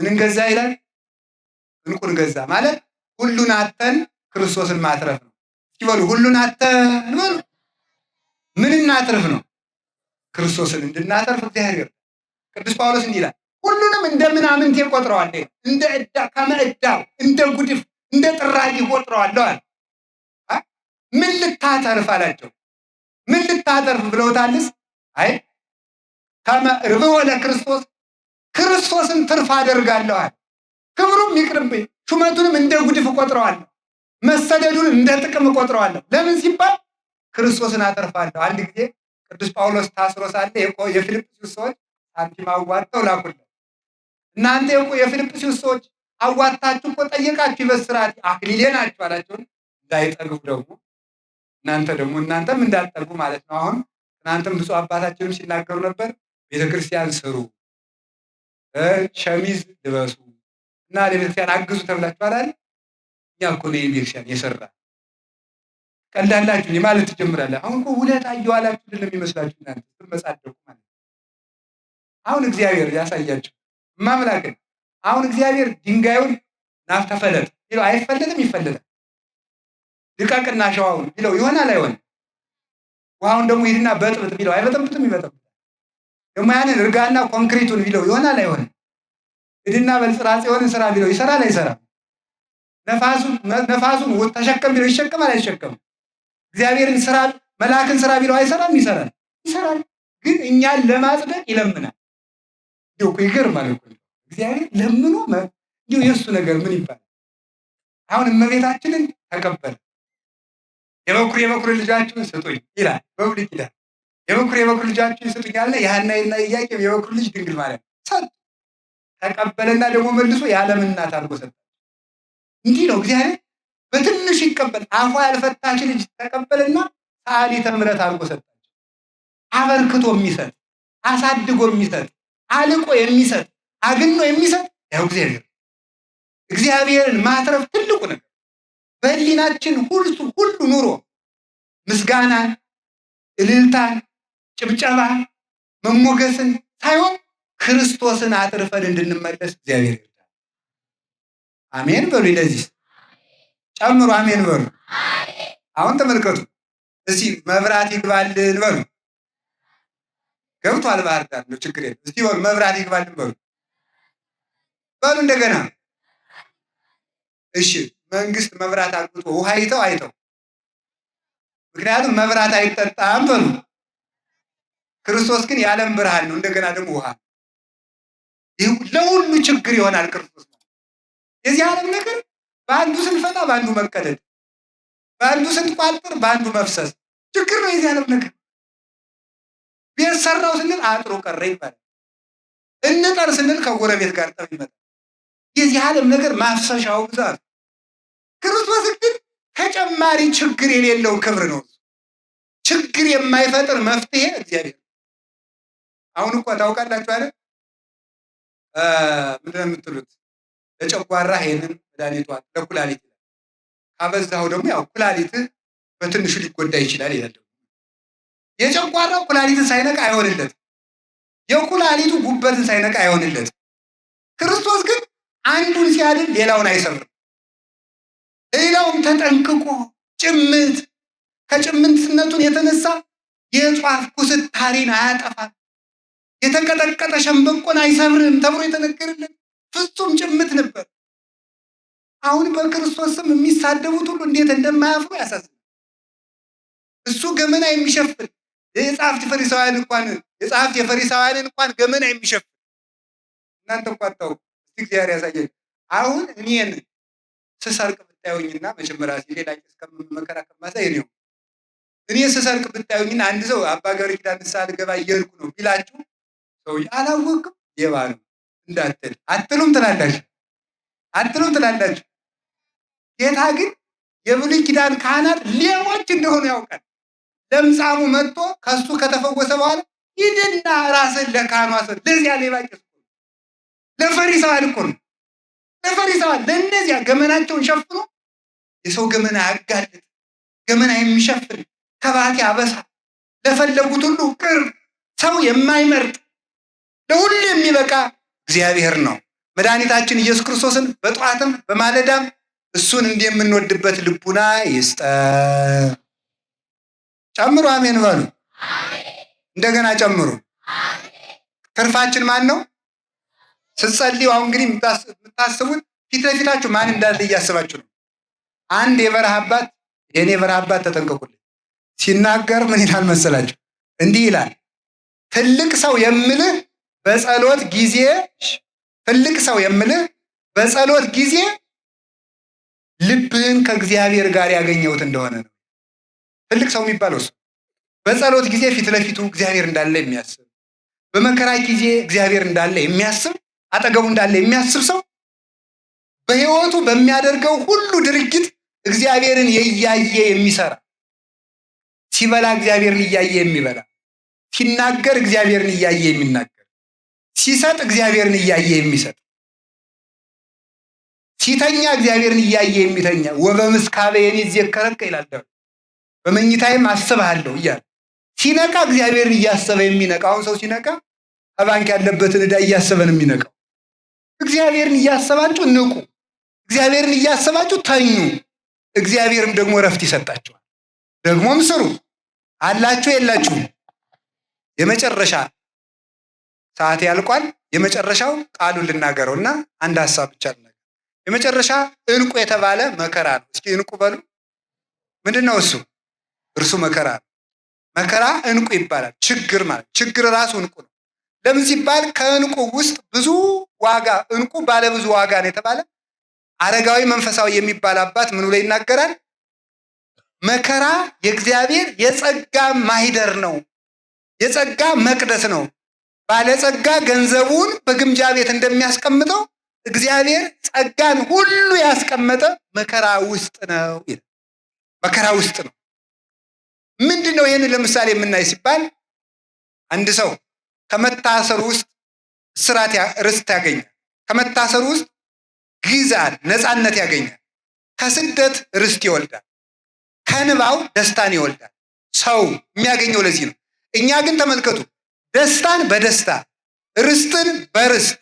ምን ገዛ ይላል? እንቁን ገዛ ማለት ሁሉን አጥተን ክርስቶስን ማትረፍ ነው። እስኪ በሉ ሁሉን አጥተን በሉ ምን እናትርፍ ነው? ክርስቶስን እንድናተርፍ እግዚአብሔር። ቅዱስ ጳውሎስ እንዲህ ይላል ሁሉንም እንደ ምናምንቴ ቆጥረዋለሁ፣ እንደ ዕዳ ከመዕዳው እንደ ጉድፍ እንደ ጥራጊ ቆጥረዋለሁ አለ። ምን ልታተርፍ አላቸው። ምን ልታተርፍ ብለውታልስ? አይ ከመ ርብሖ ለክርስቶስ ክርስቶስን ትርፍ አደርጋለሁ አለ። ክብሩም ይቅርብኝ፣ ሹመቱንም እንደ ጉድፍ እቆጥረዋለሁ፣ መሰደዱን እንደ ጥቅም እቆጥረዋለሁ። ለምን ሲባል ክርስቶስን አተርፋለሁ። አንድ ጊዜ ቅዱስ ጳውሎስ ታስሮ ሳለ የፊልጵስዩስ ሰዎች ሳንቲም አዋጥተው ላኩለት። እናንተ የፊልጵስዩስ ሰዎች አዋጥታችሁ እኮ ጠየቃችሁ ይበስራት አክሊሌ ናችሁ አላቸው። እንዳይጠግቡ ደግሞ እናንተም እንዳትጠግቡ ማለት ነው። አሁን እናንተም ብፁዕ አባታችንም ሲናገሩ ነበር፣ ቤተክርስቲያን ስሩ፣ ሸሚዝ ልበሱ እና ለቤተክርስቲያን አግዙ ተብላችኋል አይደል? እኛ እኮ ነው ቤተክርስቲያን የሰራ ቀላላችሁ ማለት ትጀምራለህ። አሁን እኮ ውለታ እየዋላችሁ አይደለም የሚመስላችሁ እናንተ ትመጻደቁ ማለት ነው። አሁን እግዚአብሔር ያሳያችሁ ማምላክን። አሁን እግዚአብሔር ድንጋዩን ናፍተ ፈለጥ ቢለው አይፈለጥም? ይፈለጣል። ድቃቅና ሸዋውን ቢለው ይሆናል አይሆንም? ውሃውን ደግሞ ሂድና በጥብጥ ቢለው አይበጠብጥም? ይበጠብጣል። ደግሞ ያንን እርጋና ኮንክሪቱን ቢለው ይሆናል አይሆንም? ሂድና በልጽራጽዮንን ስራ ቢለው ይሰራል አይሰራም? ነፋሱን ተሸከም ቢለው ይሸከማል አይሸከምም? እግዚአብሔርን ስራ መልአክን ስራ ቢለው አይሰራም? ይሰራል። ግን እኛን ለማጽደቅ ይለምናል። እንዲሁ እኮ ይገርማል እኮ እግዚአብሔር ለምኖ እንዲሁ የእሱ ነገር ምን ይባላል? አሁን እመቤታችንን ተቀበለ። የበኩር ልጃችሁን ስጡኝ ይላል በብሉይ ኪዳን። የበኩር ልጃችሁን ስጡኝ ያለ የሐናና የኢያቄም የበኩር ልጅ ድንግል ማርያም ሰጥ ተቀበለና ደግሞ መልሶ የዓለም እናት አድርጎ ሰጠ። እንዲህ ነው እግዚአብሔር በትንሽ ይቀበል። አፏ ያልፈታች ልጅ ተቀበለና ሰዓሊተ ምሕረት አድርጎ ሰጣቸው። አበርክቶ የሚሰጥ አሳድጎ የሚሰጥ አልቆ የሚሰጥ አግኖ የሚሰጥ ያው እግዚአብሔርን ማትረፍ ትልቁ ነገር በህሊናችን ሁሉ ኑሮ ምስጋናን፣ እልልታን፣ ጭብጨባ፣ መሞገስን ሳይሆን ክርስቶስን አትርፈን እንድንመለስ እግዚአብሔር ይርዳል። አሜን በሉ። ለዚህ ጨምሮ አሜን በሉ። አሁን ተመልከቱ እስቲ መብራት ይግባልን በሉ። ገብቷል። ባህር ዳር ነው ችግር የለም። እስቲ በሉ መብራት ይግባልን በሉ በሉ እንደገና። እሺ መንግስት መብራት አግብቶ ውሃ አይተው ምክንያቱም መብራት አይጠጣም በሉ። ክርስቶስ ግን የዓለም ብርሃን ነው። እንደገና ደግሞ ውሃ ይህ ለሁሉ ችግር ይሆናል ክርስቶስ ነው። የዚህ ዓለም ነገር በአንዱ ስንፈታ በአንዱ መቀደድ፣ በአንዱ ስንቋጥር በአንዱ መፍሰስ ችግር ነው የዚህ ዓለም ነገር። ቤት ሰራው ስንል አጥሮ ቀረ ይባላል። እንጠር ስንል ከጎረቤት ጋር ጠብ ይመጣል። የዚህ ዓለም ነገር ማፍሰሻው ብዛት። ክርስቶስ ግን ተጨማሪ ችግር የሌለው ክብር ነው። ችግር የማይፈጥር መፍትሄ እግዚአብሔር። አሁን እኮ ታውቃላችሁ አይደል? ምንድን ነው የምትሉት? ለጨጓራ ይሄንን መድኃኒቷ ለኩላሊት ካበዛው ደግሞ ያው ኩላሊትህ በትንሹ ሊጎዳ ይችላል ይላል። የጨጓራው ኩላሊትን ሳይነካ አይሆንለት፣ የኩላሊቱ ጉበትን ሳይነካ አይሆንለት። ክርስቶስ ግን አንዱን ሲያድን ሌላውን አይሰብርም። ሌላውም ተጠንቅቆ ጭምት ከጭምትነቱን የተነሳ የጧፍ ኩስታሪን አያጠፋም፣ የተቀጠቀጠ ሸምበቆን አይሰብርም ተብሎ የተነገረለት ፍጹም ጭምት ነበር። አሁን በክርስቶስ ስም የሚሳደቡት ሁሉ እንዴት እንደማያፍሩ ያሳዝናል። እሱ ገመና የሚሸፍን የጸሐፍት የፈሪሳውያንን እንኳን ገመና የሚሸፍን እናንተ እንኳን ታው እግዚአብሔር ያሳየኝ። አሁን እኔን ስሰርቅ ብታዩኝና መጀመሪያ ሌላ እስከመከራ ከማሳይ ነው። እኔ ስሰርቅ ብታዩኝና አንድ ሰው አባ ገብረ ኪዳን ንስሐ ልገባ እየሄድኩ ነው ቢላችሁ ሰው አላወቅም ሌባ ነው እንዳትል አትሉም ትላላችሁ። ጌታ ግን የብሉይ ኪዳን ካህናት ሌቦች እንደሆኑ ያውቃል። ለምጻሙ መጥቶ ከሱ ከተፈወሰ በኋላ ሂድና ራስን ለካህኑ አሰጥ። ለዚያ ሌባ ቄስ እኮ ነው፣ ለፈሪሳውያን እኮ ነው። ለፈሪሳውያን ለእነዚያ ገመናቸውን ሸፍኖ የሰው ገመና ያጋልጥ፣ ገመና የሚሸፍን ከባቴ አበሳ፣ ለፈለጉት ሁሉ ቅርብ፣ ሰው የማይመርጥ ለሁሉ የሚበቃ እግዚአብሔር ነው። መድኃኒታችን ኢየሱስ ክርስቶስን በጠዋትም በማለዳም እሱን እንደምንወድበት ልቡና ይስጠን። ጨምሩ፣ አሜን በሉ። እንደገና ጨምሩ። ትርፋችን ማን ነው? ስትጸልዩ አሁን እንግዲህ የምታስቡት ፊት ለፊታችሁ ማን እንዳለ እያስባችሁ ነው። አንድ የበረሃ አባት፣ የኔ የበረሃ አባት ተጠንቀቁልኝ፣ ሲናገር ምን ይላል መሰላችሁ? እንዲህ ይላል፣ ትልቅ ሰው የምልህ በጸሎት ጊዜ ልብህን ከእግዚአብሔር ጋር ያገኘሁት እንደሆነ ነው። ትልቅ ሰው የሚባለው እሱ በጸሎት ጊዜ ፊት ለፊቱ እግዚአብሔር እንዳለ የሚያስብ፣ በመከራ ጊዜ እግዚአብሔር እንዳለ የሚያስብ፣ አጠገቡ እንዳለ የሚያስብ ሰው በሕይወቱ በሚያደርገው ሁሉ ድርጊት እግዚአብሔርን እያየ የሚሰራ፣ ሲበላ እግዚአብሔርን እያየ የሚበላ፣ ሲናገር እግዚአብሔርን እያየ የሚናገር፣ ሲሰጥ እግዚአብሔርን እያየ የሚሰጥ፣ ሲተኛ እግዚአብሔርን እያየ የሚተኛ ወበምስካበ የኔ ይዘከረከ ይላል። በመኝታዬም አስብሃለሁ እያለ ሲነቃ እግዚአብሔርን እያሰበ የሚነቃ። አሁን ሰው ሲነቃ ከባንክ ያለበትን ዕዳ እያሰበ ነው የሚነቃው። እግዚአብሔርን እያሰባችሁ ንቁ፣ እግዚአብሔርን እያሰባችሁ ተኙ። እግዚአብሔርም ደግሞ እረፍት ይሰጣችኋል። ደግሞም ስሩ። አላችሁ የላችሁም? የመጨረሻ ሰዓት ያልቋል። የመጨረሻው ቃሉን ልናገረውና አንድ ሀሳብ ብቻ ልናገር። የመጨረሻ ዕንቁ የተባለ መከራ ነው። እስኪ ዕንቁ በሉ። ምንድን ነው እሱ? እርሱ መከራ ነው። መከራ ዕንቁ ይባላል። ችግር ማለት ችግር ራሱ ዕንቁ ነው። ለምን ሲባል ከዕንቁ ውስጥ ብዙ ዋጋ፣ ዕንቁ ባለ ብዙ ዋጋ ነው የተባለ አረጋዊ መንፈሳዊ የሚባል አባት ምን ብሎ ይናገራል? መከራ የእግዚአብሔር የጸጋ ማህደር ነው፣ የጸጋ መቅደስ ነው። ባለጸጋ ገንዘቡን በግምጃ ቤት እንደሚያስቀምጠው እግዚአብሔር ጸጋን ሁሉ ያስቀመጠ መከራ ውስጥ ነው ይላል። መከራ ውስጥ ነው። ምንድን ነው ይህን ለምሳሌ የምናይ ሲባል አንድ ሰው ከመታሰሩ ውስጥ እስራት ርስት ያገኛል። ከመታሰሩ ውስጥ ግዛት ነፃነት ያገኛል። ከስደት ርስት ይወልዳል። ከንባው ደስታን ይወልዳል። ሰው የሚያገኘው ለዚህ ነው። እኛ ግን ተመልከቱ፣ ደስታን በደስታ ርስትን በርስት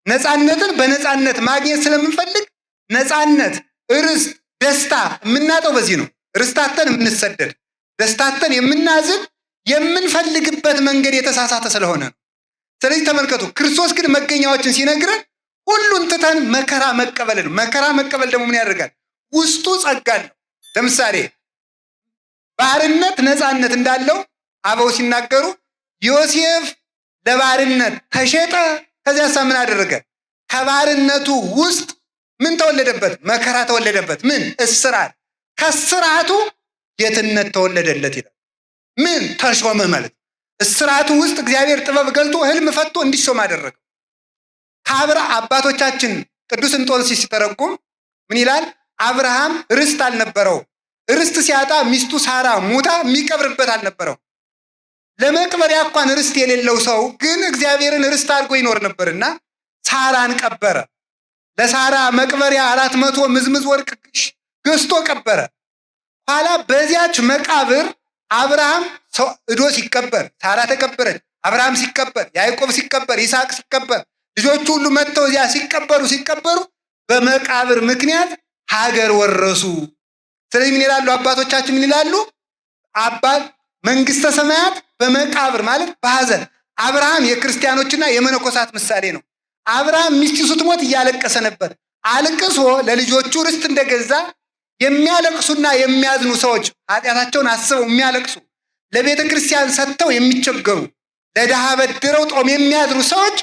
ነፃነትን በነፃነት ማግኘት ስለምንፈልግ ነፃነት፣ ርስት፣ ደስታ የምናጠው በዚህ ነው። ርስታተን የምንሰደድ፣ ደስታተን የምናዝን የምንፈልግበት መንገድ የተሳሳተ ስለሆነ ነው። ስለዚህ ተመልከቱ፣ ክርስቶስ ግን መገኛዎችን ሲነግረን ሁሉን ትተን መከራ መቀበል ነው። መከራ መቀበል ደግሞ ምን ያደርጋል? ውስጡ ጸጋ ነው። ለምሳሌ ባርነት ነፃነት እንዳለው አበው ሲናገሩ ዮሴፍ ለባርነት ተሸጠ። ከዚያሳ ምን አደረገ? ከባርነቱ ውስጥ ምን ተወለደበት? መከራ ተወለደበት። ምን? እስራት። ከስራቱ ጌትነት ተወለደለት ይላል። ምን? ተሾመ ማለት። እስራቱ ውስጥ እግዚአብሔር ጥበብ ገልጦ ህልም ፈቶ እንዲሾም አደረገው። አባቶቻችን ቅዱስ እንጦንሲስ ሲተረጉም ምን ይላል? አብርሃም ርስት አልነበረው። ርስት ሲያጣ ሚስቱ ሳራ ሙታ የሚቀብርበት አልነበረው። ለመቅበሪያ እንኳን ርስት የሌለው ሰው ግን እግዚአብሔርን ርስት አድርጎ ይኖር ነበርና ሳራን ቀበረ። ለሳራ መቅበሪያ 400 ምዝምዝ ወርቅ ገዝቶ ቀበረ። ኋላ በዚያች መቃብር አብርሃም እዶ ሲቀበር፣ ሳራ ተቀበረች። አብርሃም ሲቀበር፣ ያዕቆብ ሲቀበር፣ ይስሐቅ ሲቀበር፣ ልጆቹ ሁሉ መጥተው እዚያ ሲቀበሩ በመቃብር ምክንያት ሀገር ወረሱ። ስለዚህ ምን ይላሉ አባቶቻችን? ምን ይላሉ? መንግስተ ሰማያት በመቃብር ማለት በሐዘን። አብርሃም የክርስቲያኖችና የመነኮሳት ምሳሌ ነው። አብርሃም ሚስቱ ስትሞት እያለቀሰ ነበር። አልቅሶ ለልጆቹ ርስት እንደገዛ የሚያለቅሱና የሚያዝኑ ሰዎች፣ ኃጢአታቸውን አስበው የሚያለቅሱ፣ ለቤተ ክርስቲያን ሰጥተው የሚቸገሩ፣ ለድሃ በድረው ጦም የሚያዝኑ ሰዎች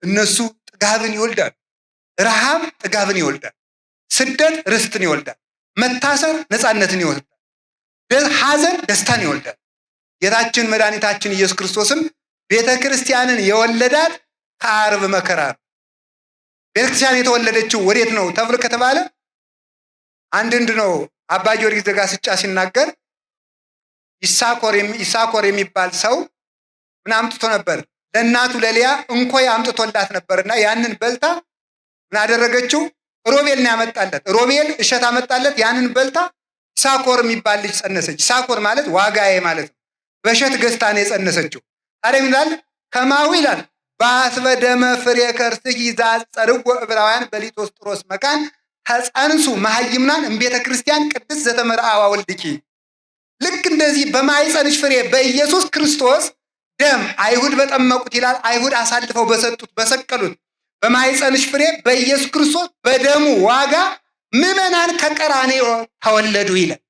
እነሱ ጥጋብን ይወልዳሉ። ረሃብ ጥጋብን ይወልዳል። ስደት ርስትን ይወልዳል። መታሰር ነፃነትን ይወልዳል። ሐዘን ደስታን ይወልዳል። ጌታችን መድኃኒታችን ኢየሱስ ክርስቶስም ቤተ ክርስቲያንን የወለዳት ከዓርብ መከራ ነው። ቤተ ክርስቲያን የተወለደችው ወዴት ነው ተብሎ ከተባለ አንድ ነው አባ ጊዮርጊስ ዘጋስጫ ሲናገር ይሳኮር የሚባል ሰው ምን አምጥቶ ነበር? ለእናቱ ለሊያ እንኮይ አምጥቶላት ነበርና ያንን በልታ ምን አደረገችው? ሮቤል ነው ያመጣለት። ሮቤል እሸት አመጣለት። ያንን በልታ ይሳኮር የሚባል ልጅ ጸነሰች። ይሳኮር ማለት ዋጋዬ ማለት ነው። በእሸት ገዝታ ነው የጸነሰችው። ታዲያ ምን ይላል? ከማሁ ይላል በአስበደመ ፍሬ ከርስኪ ዘአጸርዎ ዕብራውያን በሊቶስጥሮስ መካን ተጸንሱ መሃይምናን እምቤተ ክርስቲያን ቅድስት ዘተመርአዋ ወልድኪ። ልክ እንደዚህ በማኅፀንሽ ፍሬ በኢየሱስ ክርስቶስ ደም አይሁድ በጠመቁት ይላል፣ አይሁድ አሳልፈው በሰጡት በሰቀሉት በማኅፀንሽ ፍሬ በኢየሱስ ክርስቶስ በደሙ ዋጋ ምዕመናን ከቀራንዮ ተወለዱ ይላል።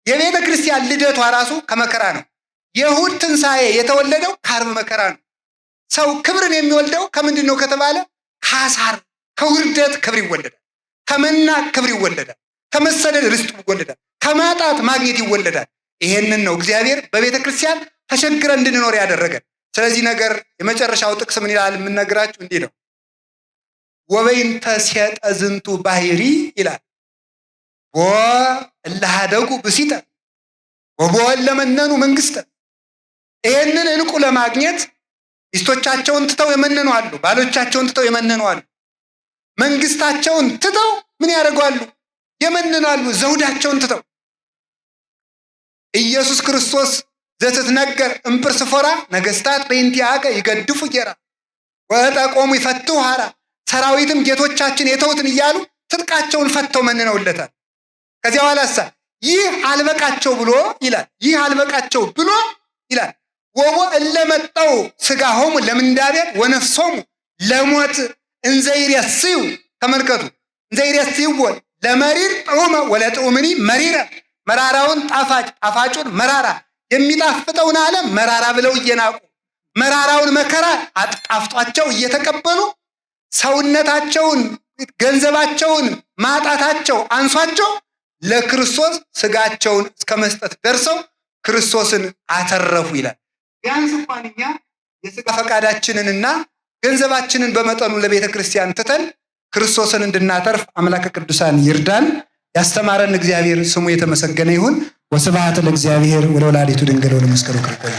የቤተ ክርስቲያን ልደቷ ራሱ ከመከራ ነው። የእሑድ ትንሣኤ የተወለደው ከዓርብ መከራ ነው። ሰው ክብርን የሚወልደው ከምንድን ነው ከተባለ ከአሳር ከውርደት ክብር ይወለዳል። ከመናቅ ክብር ይወለዳል። ከመሰደድ ርስት ይወለዳል። ከማጣት ማግኘት ይወለዳል። ይሄንን ነው እግዚአብሔር በቤተ ክርስቲያን ተቸግረን እንድንኖር ያደረገን። ስለዚህ ነገር የመጨረሻው ጥቅስ ምን ይላል? የምንነግራችሁ እንዲህ ነው። ወበይንተ ሴጠ ዝንቱ ባህሪ ይላል ወእለሃደጉ ብሲተ ወበወለመነኑ መንግስተ። ይሄንን እንቁ ለማግኘት ሚስቶቻቸውን ትተው የመነኑ አሉ። ባሎቻቸውን ትተው የመነኑ አሉ። መንግስታቸውን ትተው ምን ያደርጋሉ? የመነናሉ። ዘውዳቸውን ትተው ኢየሱስ ክርስቶስ ዘትትነገር እምጵርስፎራ ነገስታት በእንቲአከ ይገድፉ ጌራ ወጠቆሙ ይፈትሑ ሐራ። ሰራዊትም ጌቶቻችን የተውትን እያሉ ትጥቃቸውን ፈተው መንነውለታል። ከዚያ በኋላሳ ይህ አልበቃቸው ብሎ ይላል ወቦ እለመጠው ስጋሆሙ ለምንዳቤት ወነፍሶሙ ለሞት እንዘይሬስዩ። ተመልከቱ፣ እንዘይሬስዩ ለመሪር ጥዑመ ወለጥዑምኒ መሪረ። መራራውን ጣፋጭ ጣፋጩን መራራ የሚጣፍጠውን ዓለም መራራ ብለው እየናቁ መራራውን መከራ አጣፍጧቸው እየተቀበሉ ሰውነታቸውን ገንዘባቸውን ማጣታቸው አንሷቸው ለክርስቶስ ስጋቸውን እስከ መስጠት ደርሰው ክርስቶስን አተረፉ ይላል። ቢያንስ እንኳን እኛ የስጋ ፈቃዳችንንና ገንዘባችንን በመጠኑ ለቤተ ክርስቲያን ትተን ክርስቶስን እንድናተርፍ አምላከ ቅዱሳን ይርዳን። ያስተማረን እግዚአብሔር ስሙ የተመሰገነ ይሁን። ወስብሐት ለእግዚአብሔር ወለወላዲቱ ድንግል ወለመስቀሉ ክቡር።